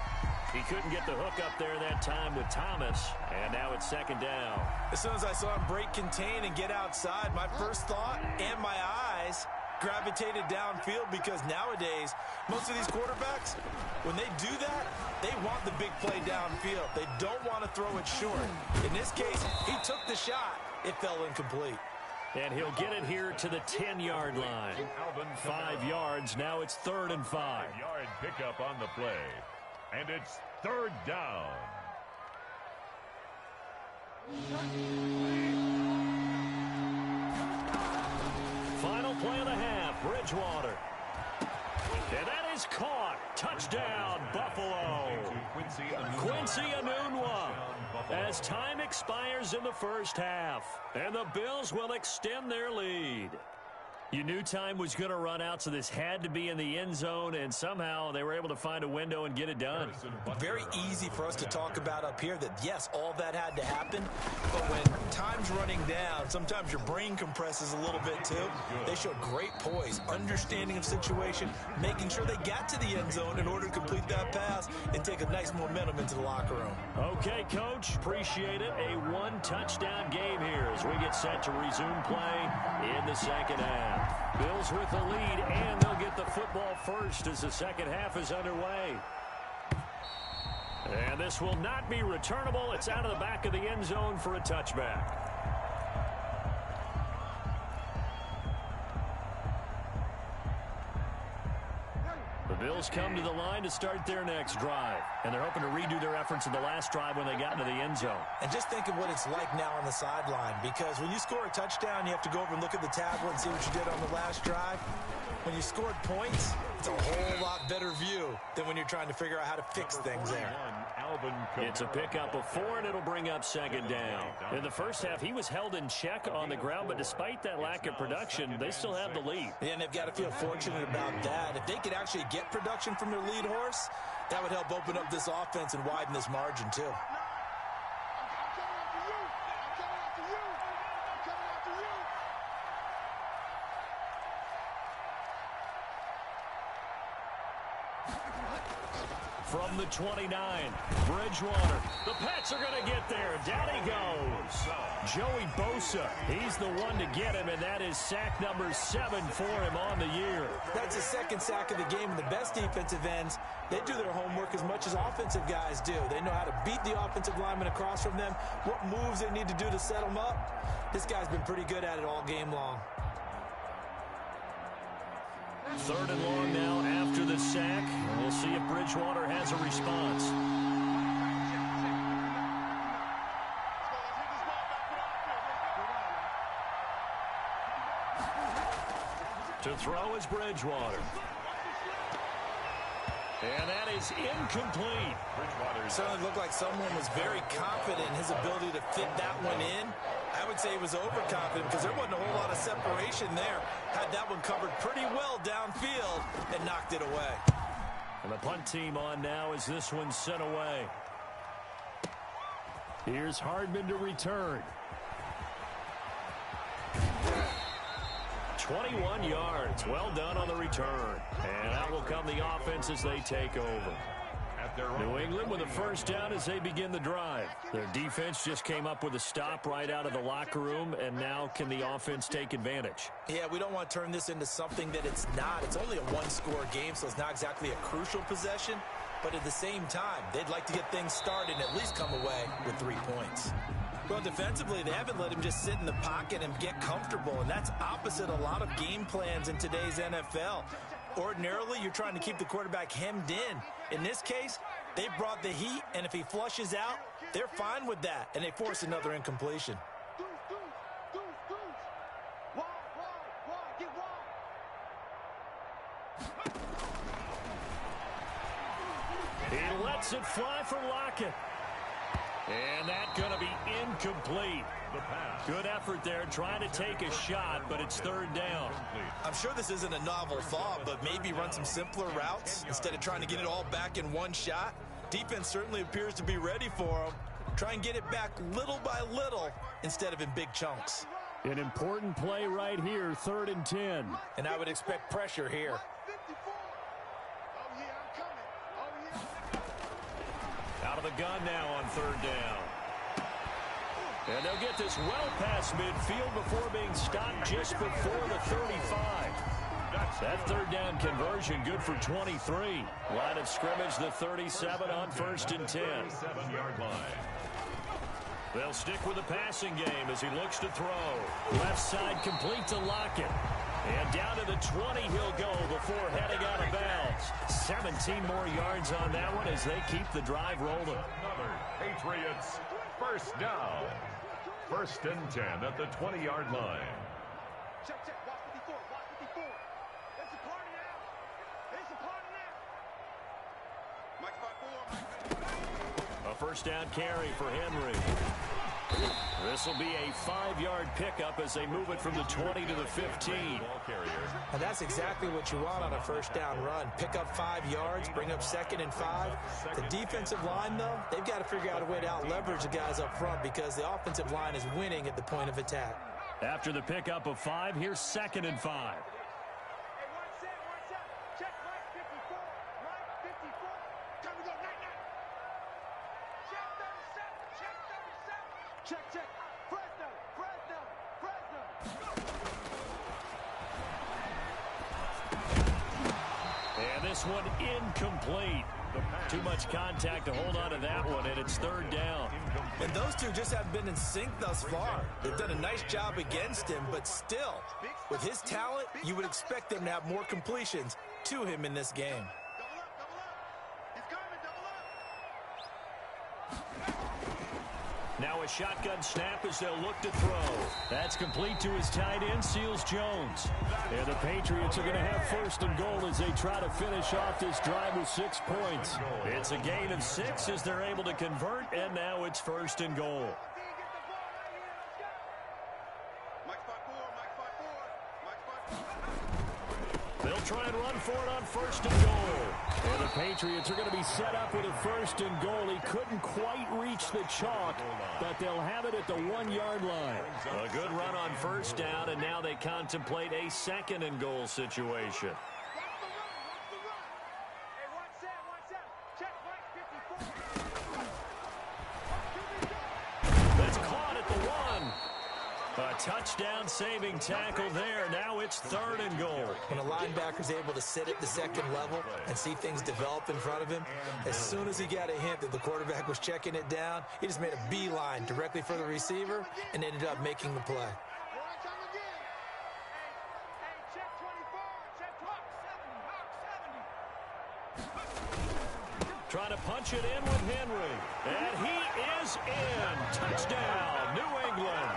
He couldn't get the hook up there that time with Thomas, and now it's 2nd down. As soon as I saw him break contain and get outside, my first thought and my eyes gravitated downfield because nowadays, most of these quarterbacks, when they do that, they want the big play downfield. They don't want to throw it short. In this case, he took the shot. It fell incomplete. And he'll get it here to the 10-yard line. 5 yards. Now it's 3rd and 5. 5-yard pickup on the play. And it's 3rd down. Final play of the half. Bridgewater. And that is caught. Touchdown, Buffalo. Quincy Enunwa. As time expires in the first half. And the Bills will extend their lead. You knew time was going to run out, so this had to be in the end zone, and somehow they were able to find a window and get it done. Very easy for us to talk about up here that, yes, all that had to happen, but when time's running down, sometimes your brain compresses a little bit too. They showed great poise, understanding of situation, making sure they got to the end zone in order to complete that pass and take a nice momentum into the locker room. Okay, Coach, appreciate it. A one-touchdown game here as we get set to resume play in the second half. Bills with the lead, and they'll get the football first as the second half is underway. And this will not be returnable. It's out of the back of the end zone for a touchback. The Bills come to the line to start their next drive, and they're hoping to redo their efforts in the last drive when they got into the end zone. And just think of what it's like now on the sideline, because when you score a touchdown, you have to go over and look at the tablet and see what you did on the last drive. When you scored points, it's a whole lot better view than when you're trying to figure out how to fix things there. It's a pickup of 4, and it'll bring up second down. In the first half, he was held in check on the ground, but despite that lack of production, they still have the lead. Yeah, and they've got to feel fortunate about that. If they could actually get production from their lead horse, that would help open up this offense and widen this margin too. From the 29, Bridgewater. The Pats are going to get there. Down he goes. Joey Bosa, he's the one to get him, and that is sack number 7 for him on the year. That's the second sack of the game, and the best defensive ends, they do their homework as much as offensive guys do. They know how to beat the offensive lineman across from them, what moves they need to do to set them up. This guy's been pretty good at it all game long. 3rd and long now after the sack. We'll see if Bridgewater has a response. To throw is Bridgewater. And that is incomplete. It certainly looked like someone was very confident in his ability to fit that one in. I would say he was overconfident because there wasn't a whole lot of separation there. Had that one covered pretty well downfield and knocked it away. And the punt team on now as this one's sent away. Here's Hardman to return. 21 yards. Well done on the return. And out will come the offense as they take over. New England with a first down as they begin the drive. Their defense just came up with a stop right out of the locker room, and now can the offense take advantage? Yeah, we don't want to turn this into something that it's not. It's only a one-score game, so it's not exactly a crucial possession. But at the same time, they'd like to get things started and at least come away with 3 points. Well, defensively, they haven't let him just sit in the pocket and get comfortable, and that's opposite a lot of game plans in today's NFL. Ordinarily, you're trying to keep the quarterback hemmed in. In this case, they brought the heat, and if he flushes out, they're fine with that, and they force another incompletion. He lets it fly for Lockett. And that's going to be incomplete. Good effort there, trying to take a shot, but it's 3rd down. I'm sure this isn't a novel thought, but maybe run some simpler routes instead of trying to get it all back in one shot. Defense certainly appears to be ready for him. Try and get it back little by little instead of in big chunks. An important play right here, 3rd and 10. And I would expect pressure here. Out of the gun now on 3rd down. And they'll get this well past midfield before being stopped just before the 35. That 3rd down conversion good for 23. Line of scrimmage, the 37 on 1st and 10. They'll stick with the passing game as he looks to throw. Left side complete to Lockett. And down to the 20 he'll go before heading out of bounds. 17 more yards on that one as they keep the drive rolling. Patriots first down. 1st and 10 at the 20-yard line. Check, check. Watch 54. Watch 54. It's a party now. It's a party now. Mike 54. A first down carry for Henry. This This will be a 5-yard pickup as they move it from the 20 to the 15. And that's exactly what you want on a first down run. Pick up 5 yards, bring up 2nd and 5. The defensive line, though, they've got to figure out a way to out-leverage the guys up front because the offensive line is winning at the point of attack. After the pickup of 5, here's 2nd and 5. Check. Fresno. And this one incomplete. Too much contact to hold on to that one, and it's 3rd down. And those two just haven't been in sync thus far. They've done a nice job against him, but still, with his talent, you would expect them to have more completions to him in this game. Now a shotgun snap as they'll look to throw. That's complete to his tight end, Seals Jones. And the Patriots are going to have 1st and goal as they try to finish off this drive with 6 points. It's a gain of 6 as they're able to convert, and now it's 1st and goal. They'll try and run for it on 1st and goal. And the Patriots are going to be set up with a 1st and goal. He couldn't quite reach the chalk, but they'll have it at the 1-yard line. A good run on 1st down, and now they contemplate a 2nd and goal situation. That's caught at the 1. A touchdown-saving tackle there. Now it's 3rd and goal. When a linebacker's able to sit at the 2nd level and see things develop in front of him, as soon as he got a hint that the quarterback was checking it down, he just made a beeline directly for the receiver and ended up making the play. Trying to punch it in with Henry. And he is in. Touchdown, New England.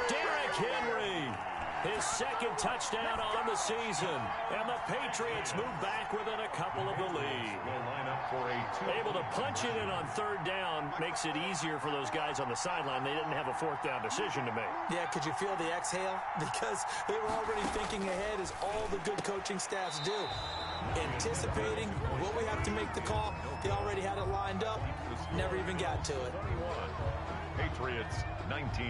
Derrick Henry, his 2nd touchdown on the season. And the Patriots move back within a couple of the lead. Able to punch it in on 3rd down makes it easier for those guys on the sideline. They didn't have a 4th down decision to make. Yeah, could you feel the exhale? Because they were already thinking ahead, as all the good coaching staffs do. Anticipating what we have to make the call. They already had it lined up. Never even got to it. Patriots 19.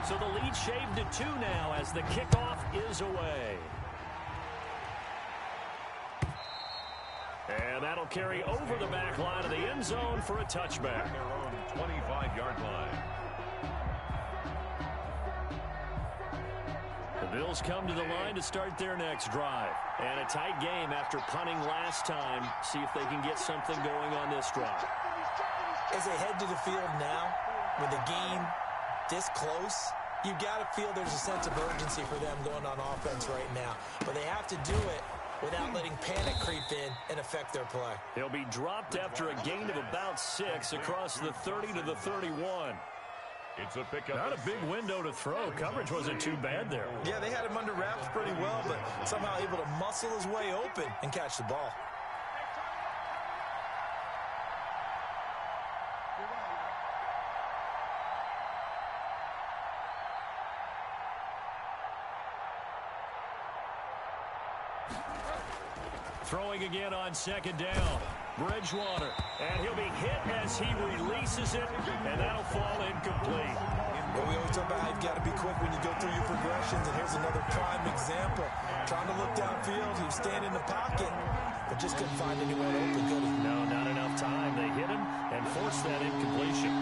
So the lead shaved to 2 now as the kickoff is away. And that'll carry over the back line of the end zone for a touchback. Their own 25-yard line. The Bills come to the line to start their next drive. And a tight game after punting last time. See if they can get something going on this drive. As they head to the field now, with the game this close, you've got to feel there's a sense of urgency for them going on offense right now. But they have to do it without letting panic creep in and affect their play. He'll be dropped after a gain of about 6 across the 30 to the 31. It's a pickup. Not a big window to throw. Coverage wasn't too bad there. Yeah, they had him under wraps pretty well, but somehow able to muscle his way open and catch the ball. Throwing again on 2nd down. Bridgewater. And he'll be hit as he releases it, and that'll fall incomplete. Well, we always talk about how you've got to be quick when you go through your progressions, and here's another prime example. Trying to look downfield, he was standing in the pocket, but just couldn't find anyone open, could he? No, not enough time. They hit him and forced that incompletion.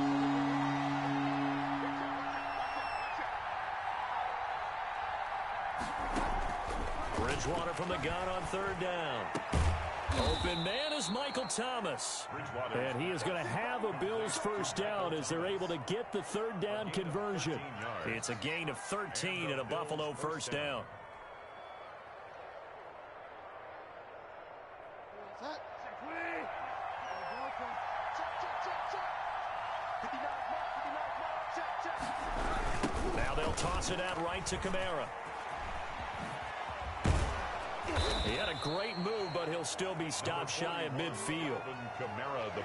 Bridgewater from the gun on 3rd down. Open man is Michael Thomas. And he is going to have a Bills 1st down as they're able to get the 3rd down conversion. It's a gain of 13 and a Buffalo 1st down. Now they'll toss it out right to Kamara. He had a great move, but he'll still be stopped shy of midfield.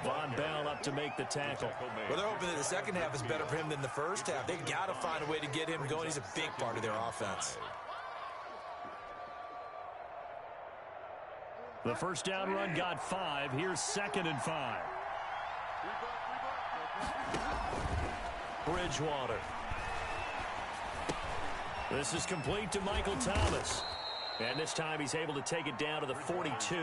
Von Bell up to make the tackle. Well, they're hoping that the second half is better for him than the first half. They've got to find a way to get him going. He's a big part of their offense. The first down run got 5. Here's 2nd and 5. Bridgewater. This is complete to Michael Thomas. And this time he's able to take it down to the 42.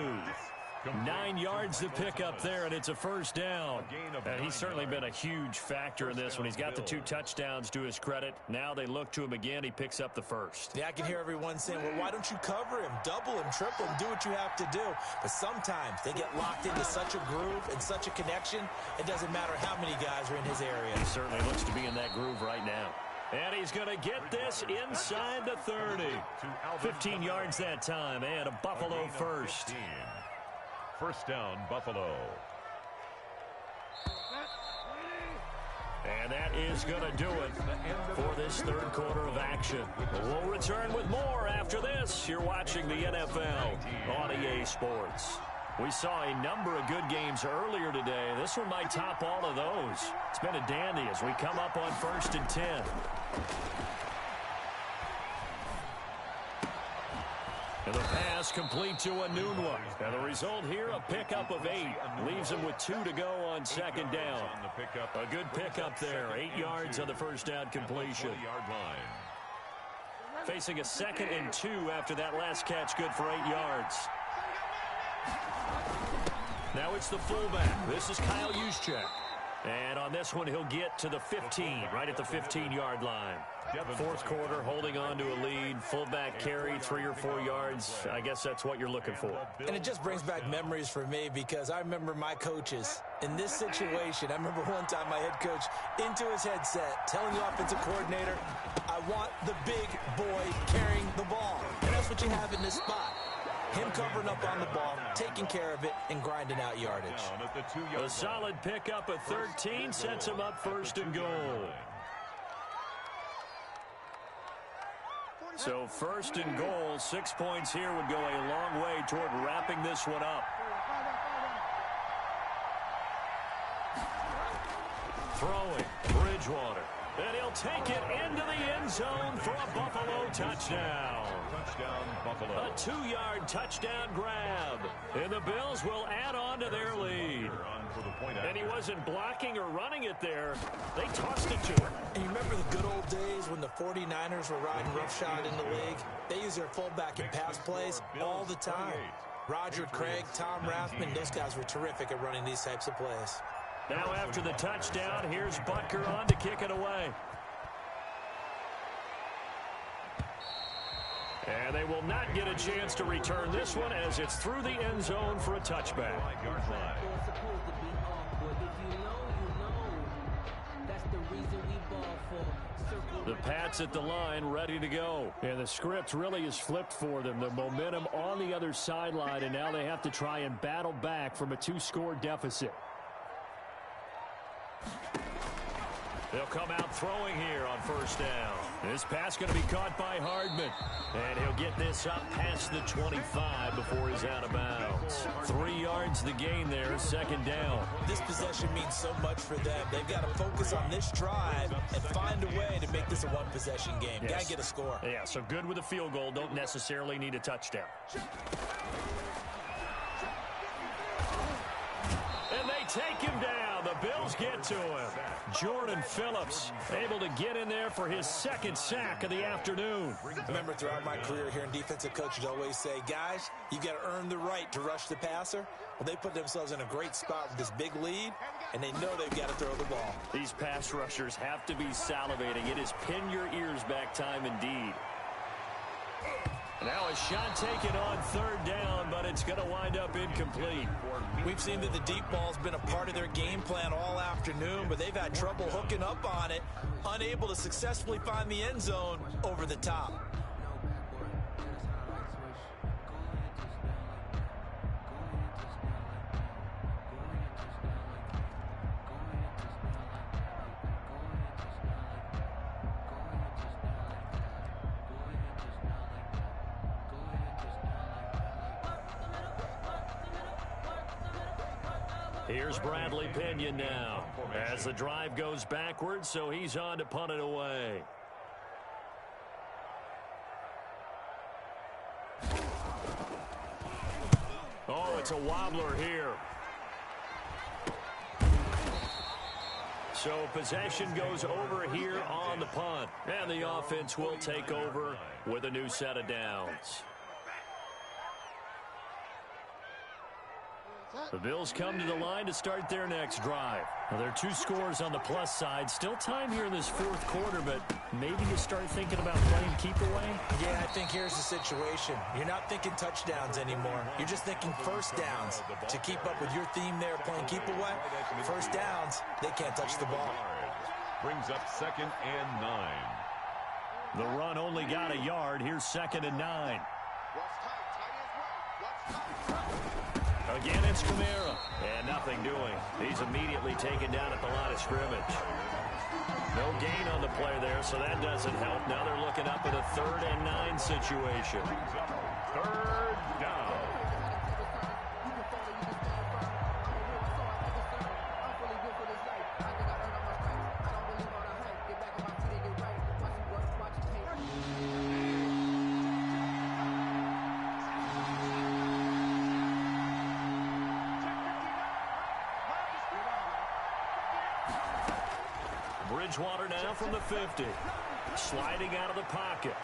9 yards to pick up there, and it's a first down. And he's certainly been a huge factor in this one. He's got the 2 touchdowns to his credit. Now they look to him again. He picks up the first. Yeah, I can hear everyone saying, well, why don't you cover him? Double him, triple him, do what you have to do. But sometimes they get locked into such a groove and such a connection, it doesn't matter how many guys are in his area. He certainly looks to be in that groove right now. And he's going to get this inside the 30. 15 yards that time, and a Buffalo first. First down, Buffalo. And that is going to do it for this third quarter of action. We'll return with more after this. You're watching the NFL on EA Sports. We saw a number of good games earlier today. This one might top all of those. It's been a dandy as we come up on 1st and 10. And the pass complete to Enunwa. And the result here, a pickup of 8. Leaves him with 2 to go on 2nd down. A good pickup there. 8 yards on the first down completion. Facing a 2nd and 2 after that last catch, good for 8 yards. Now it's the fullback. This is Kyle Juszczyk. And on this one, he'll get to the 15, right at the 15-yard line. 4th quarter, holding on to a lead. Fullback carry, 3 or 4 yards. I guess that's what you're looking for. And it just brings back memories for me because I remember my coaches in this situation. I remember one time my head coach into his headset telling the offensive coordinator, I want the big boy carrying the ball. And that's what you have in this spot. Him covering up on the ball, taking care of it, and grinding out yardage. A solid pickup of 13 sets him up 1st and goal. So 1st and goal, 6 points here would go a long way toward wrapping this one up. Throwing, Bridgewater. And he'll take it into the end zone for a Buffalo touchdown. Touchdown, Buffalo. A 2-yard touchdown grab. And the Bills will add on to their lead. And he wasn't blocking or running it there. They tossed it to him. And you remember the good old days when the 49ers were riding roughshod in the league? They used their fullback in pass plays all the time. Roger Craig, Tom Rathman, those guys were terrific at running these types of plays. Now after the touchdown, here's Butker on to kick it away. And they will not get a chance to return this one as it's through the end zone for a touchback. The Pats at the line ready to go. And the script really is flipped for them. The momentum on the other sideline, and now they have to try and battle back from a 2-score deficit. They'll come out throwing here on 1st down. This pass going to be caught by Hardman. And he'll get this up past the 25 before he's out of bounds. 3 yards the gain there, 2nd down. This possession means so much for them. They've got to focus on this drive and find a way to make this a one-possession game. Yes. Got to get a score. Yeah, so good with a field goal. Don't necessarily need a touchdown. And they take him down. The Bills get to him. Jordan Phillips able to get in there for his 2nd sack of the afternoon. I remember throughout my career here in defensive coaches always say, guys, you've got to earn the right to rush the passer. Well, they put themselves in a great spot with this big lead, and they know they've got to throw the ball. These pass rushers have to be salivating. It is pin your ears back time indeed. Now a shot taken on 3rd down, but it's going to wind up incomplete. We've seen that the deep ball's been a part of their game plan all afternoon, but they've had trouble hooking up on it, unable to successfully find the end zone over the top. Here's Bradley Pinion now as the drive goes backwards, so he's on to punt it away. Oh, it's a wobbler here. So possession goes over here on the punt. And the offense will take over with a new set of downs. The Bills come to the line to start their next drive. Now, there are 2 scores on the plus side. Still time here in this 4th quarter, but maybe you start thinking about playing keep away? Yeah, I think here's the situation. You're not thinking touchdowns anymore. You're just thinking first downs. To keep up with your theme there, playing keep away, first downs, they can't touch the ball. Brings up 2nd and 9. The run only got a yard. Here's 2nd and 9. Again, it's Camara. And nothing doing. He's immediately taken down at the line of scrimmage. No gain on the play there, so that doesn't help. Now they're looking up at a 3rd and 9 situation. 3rd down. Bridgewater now from the 50. Sliding out of the pocket.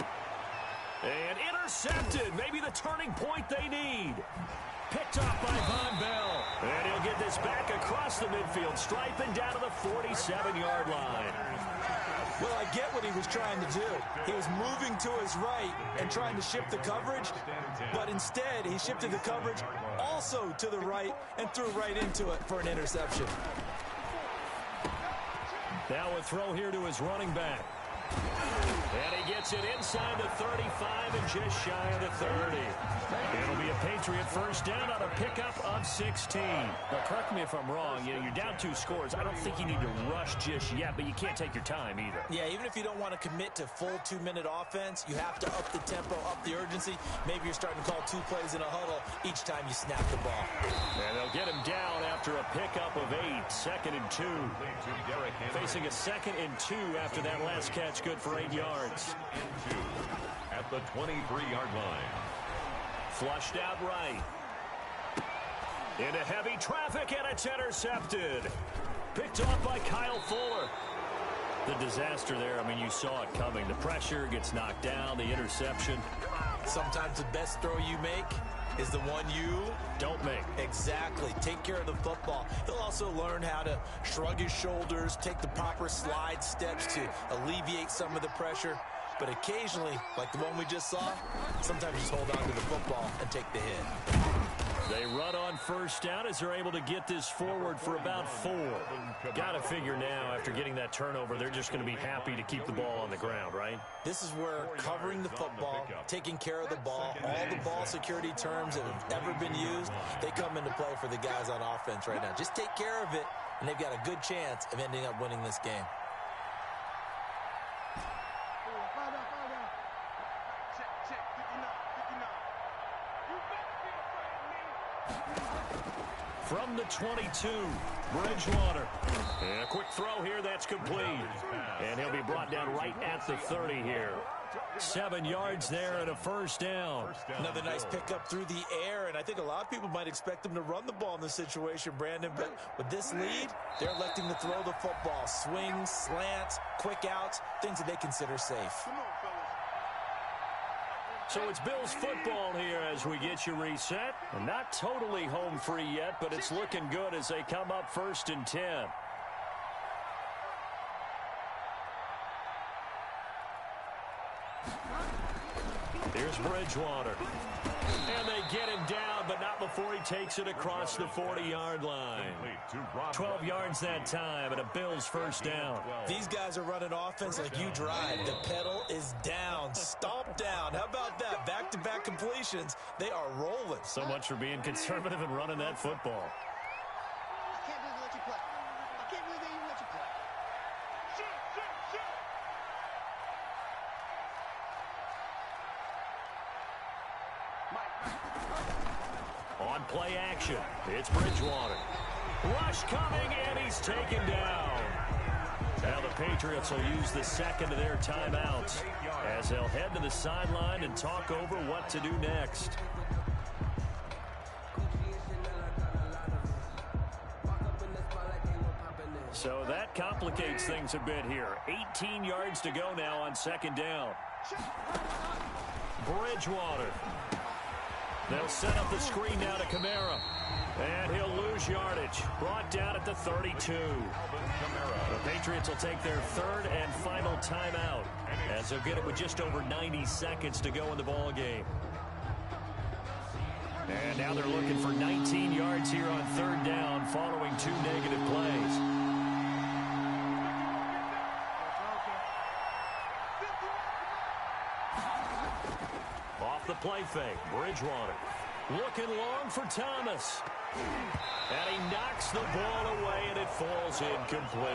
And intercepted. Maybe the turning point they need. Picked off by Von Bell. And he'll get this back across the midfield stripe and down to the 47-yard line. Well, I get what he was trying to do. He was moving to his right and trying to shift the coverage, but instead he shifted the coverage also to the right and threw right into it for an interception. Now a throw here to his running back. And he gets it inside the 35 and just shy of the 30. It'll be a Patriot first down on a pickup of 16. Now, correct me if I'm wrong. You know, you're down 2 scores. I don't think you need to rush just yet, but you can't take your time either. Yeah, even if you don't want to commit to full 2-minute offense, you have to up the tempo, up the urgency. Maybe you're starting to call 2 plays in a huddle each time you snap the ball. And they'll get him down after a pickup of 8. 2nd and 2. Facing a 2nd and 2 after that last catch. Good for 8 yards. At the 23-yard line. Flushed out right. Into heavy traffic, and it's intercepted. Picked off by Kyle Fuller. The disaster there, I mean, you saw it coming. The pressure gets knocked down, the interception. Sometimes the best throw you make is the one you don't make. Exactly. Take care of the football. He'll also learn how to shrug his shoulders, take the proper slide steps to alleviate some of the pressure. But occasionally, like the one we just saw, sometimes just hold on to the football and take the hit. They run on first down as they're able to get this forward for about 4. Got to figure now, after getting that turnover, they're just going to be happy to keep the ball on the ground, right? This is where covering the football, taking care of the ball, all the ball security terms that have ever been used, they come into play for the guys on offense right now. Just take care of it, and they've got a good chance of ending up winning this game. From the 22, Bridgewater. And a quick throw here, that's complete. And he'll be brought down right at the 30 here. 7 yards there and a first down. Another nice pickup through the air, and I think a lot of people might expect them to run the ball in this situation, Brandon, but with this lead, they're electing to throw the football. Swings, slants, quick outs, things that they consider safe. So it's Bills football here as we get you reset. And not totally home free yet, but it's looking good as they come up 1st and 10. Here's Bridgewater. And they get him down, but not before he takes it across the 40-yard line. 12 yards that time, and a Bills first down. These guys are running offense like you drive. The pedal is down, stomp down. How about that? Back-to-back completions. They are rolling. So much for being conservative and running that football. I can't believe they let you play. I can't believe they even let you play. On play action, it's Bridgewater. Rush coming, and he's taken down. Now the Patriots will use the second of their timeouts as they'll head to the sideline and talk over what to do next. So that complicates things a bit here. 18 yards to go now on second down. Bridgewater. They'll set up the screen now to Kamara. And he'll lose yardage. Brought down at the 32. The Patriots will take their third and final timeout as they'll get it with just over 90 seconds to go in the ball game. And now they're looking for 19 yards here on third down following two negative plays. Off the play fake, Bridgewater. Looking long for Thomas. And he knocks the ball away, and it falls incomplete.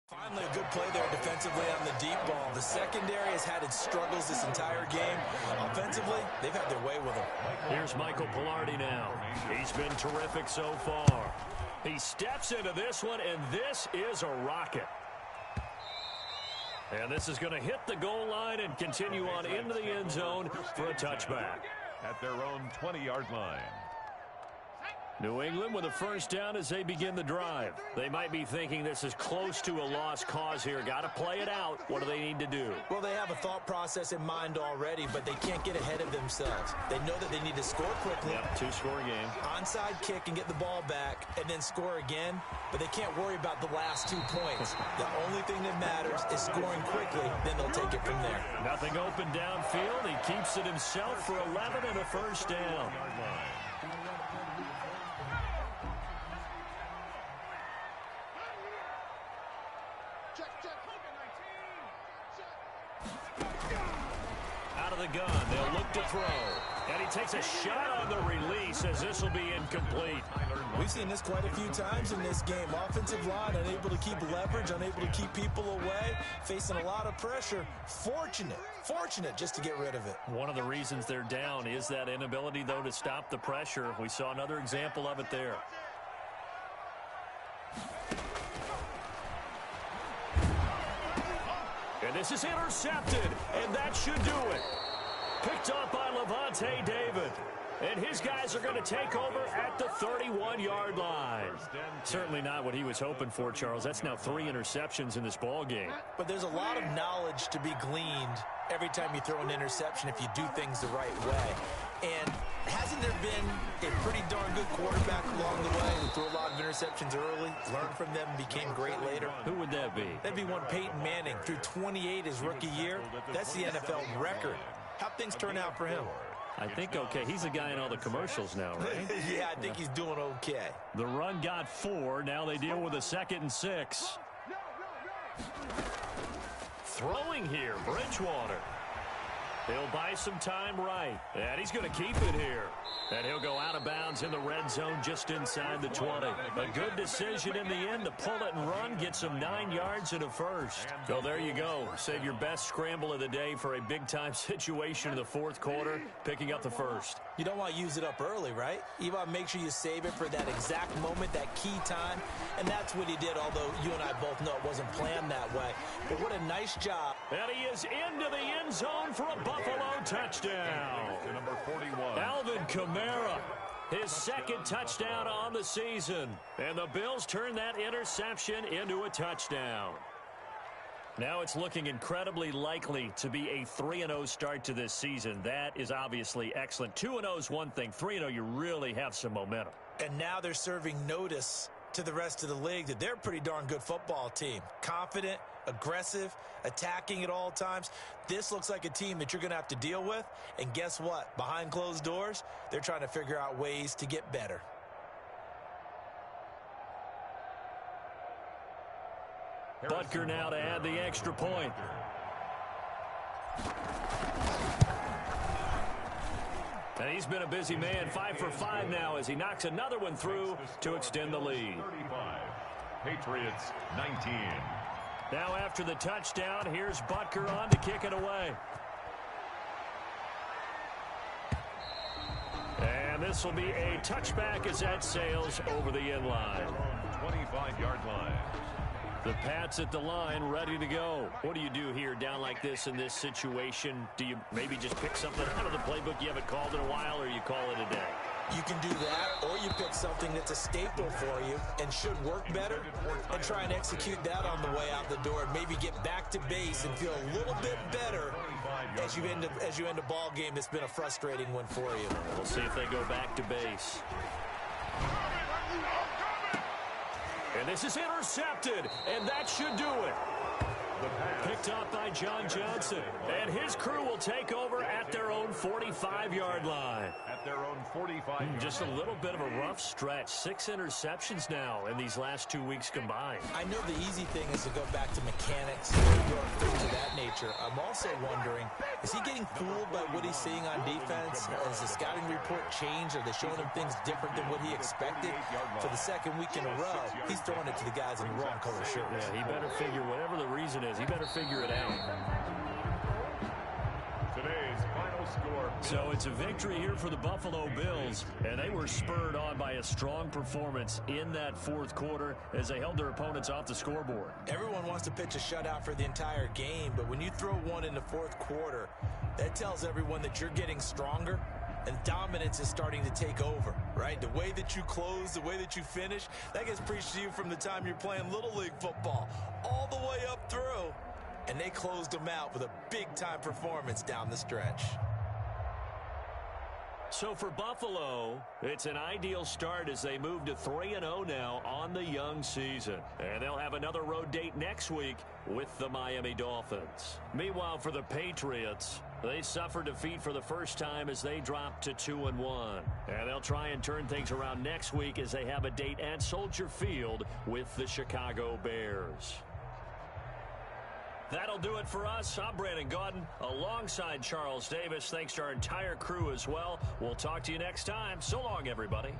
Finally, a good play there defensively on the deep ball. The secondary has had its struggles this entire game. Offensively, they've had their way with him. Here's Michael Pilardi now. He's been terrific so far. He steps into this one, and this is a rocket. And this is going to hit the goal line and continue on into the end zone for a touchback. At their own 20-yard line. New England with a first down as they begin the drive. They might be thinking this is close to a lost cause here. Got to play it out. What do they need to do? Well, they have a thought process in mind already, but they can't get ahead of themselves. They know that they need to score quickly. Yep, two-score game. Onside kick and get the ball back and then score again, but they can't worry about the last 2 points. The only thing that matters is scoring quickly, then they'll take it from there. Nothing open downfield. He keeps it himself for 11 and a first down. Out of the gun, they'll look to throw. And he takes a shot on the release as this will be incomplete. We've seen this quite a few times in this game. Offensive line unable to keep leverage, unable to keep people away, facing a lot of pressure. Fortunate just to get rid of it. One of the reasons they're down is that inability, though, to stop the pressure. We saw another example of it there. And this is intercepted, and that should do it. Picked up by Levante David. And his guys are going to take over at the 31-yard line. Certainly not what he was hoping for, Charles. That's now 3 interceptions in this ball game. But there's a lot of knowledge to be gleaned every time you throw an interception if you do things the right way. And hasn't there been a pretty darn good quarterback along the way who threw a lot of interceptions early, learned from them, and became great later? Who would that be? That'd be one Peyton Manning. Threw 28 his rookie year. That's the NFL record. How'd things turn out for him? I think okay. He's a guy in all the commercials now, right? Yeah, I think he's doing okay. The run got 4. Now they deal with a 2nd and 6. Throwing here, Bridgewater. He'll buy some time right. And he's going to keep it here. And he'll go out of bounds in the red zone just inside the 20. A good decision in the end to pull it and run. Get some 9 yards and a first. So there you go. Save your best scramble of the day for a big-time situation in the 4th quarter, picking up the first. You don't want to use it up early, right? You want to make sure you save it for that exact moment, that key time. And that's what he did, although you and I both know it wasn't planned that way. But what a nice job. And he is into the end zone for a Buffalo touchdown. Number 41. Alvin Kamara, his 2nd touchdown on the season. And the Bills turn that interception into a touchdown. Now it's looking incredibly likely to be a 3-0 start to this season. That is obviously excellent. 2-0 is one thing. 3-0, you really have some momentum. And now they're serving notice to the rest of the league that they're a pretty darn good football team. Confident, aggressive, attacking at all times. This looks like a team that you're going to have to deal with. And guess what? Behind closed doors, they're trying to figure out ways to get better. Butker now to add the extra point. And he's been a busy man, 5 for 5 now as he knocks another one through to extend the lead. Patriots 19. Now after the touchdown, here's Butker on to kick it away. And this will be a touchback as that sails over the end line. 25-yard line. The Pats at the line, ready to go. What do you do here down like this in this situation? Do you maybe just pick something out of the playbook you haven't called in a while, or you call it a day? You can do that, or you pick something that's a staple for you and should work better and try and execute that on the way out the door and maybe get back to base and feel a little bit better as you end a ball game that's been a frustrating one for you. We'll see if they go back to base. And this is intercepted, and that should do it. Picked up by John Johnson, and his crew will take over at their own 45-yard line. At their own 45. Just a little bit of a rough stretch. 6 interceptions now in these last 2 weeks combined. I know the easy thing is to go back to mechanics, things of that nature. I'm also wondering, is he getting fooled by what he's seeing on defense? Has the scouting report changed? Are they showing him things different than what he expected? For the second week in a row, he's throwing it to the guys in the wrong color shirts. Yeah, he better figure, whatever the reason is, he better figure it out. Today's final score. So it's a victory here for the Buffalo Bills, and they were spurred on by a strong performance in that fourth quarter as they held their opponents off the scoreboard. Everyone wants to pitch a shutout for the entire game, but when you throw one in the fourth quarter, that tells everyone that you're getting stronger and dominance is starting to take over, right? The way that you close, the way that you finish, that gets preached to you from the time you're playing Little League football all the way up through. And they closed them out with a big-time performance down the stretch. So for Buffalo, it's an ideal start as they move to 3-0 now on the young season. And they'll have another road date next week with the Miami Dolphins. Meanwhile, for the Patriots, they suffered defeat for the first time as they dropped to 2-1. And they'll try and turn things around next week as they have a date at Soldier Field with the Chicago Bears. That'll do it for us. I'm Brandon Gaudin alongside Charles Davis. Thanks to our entire crew as well. We'll talk to you next time. So long, everybody.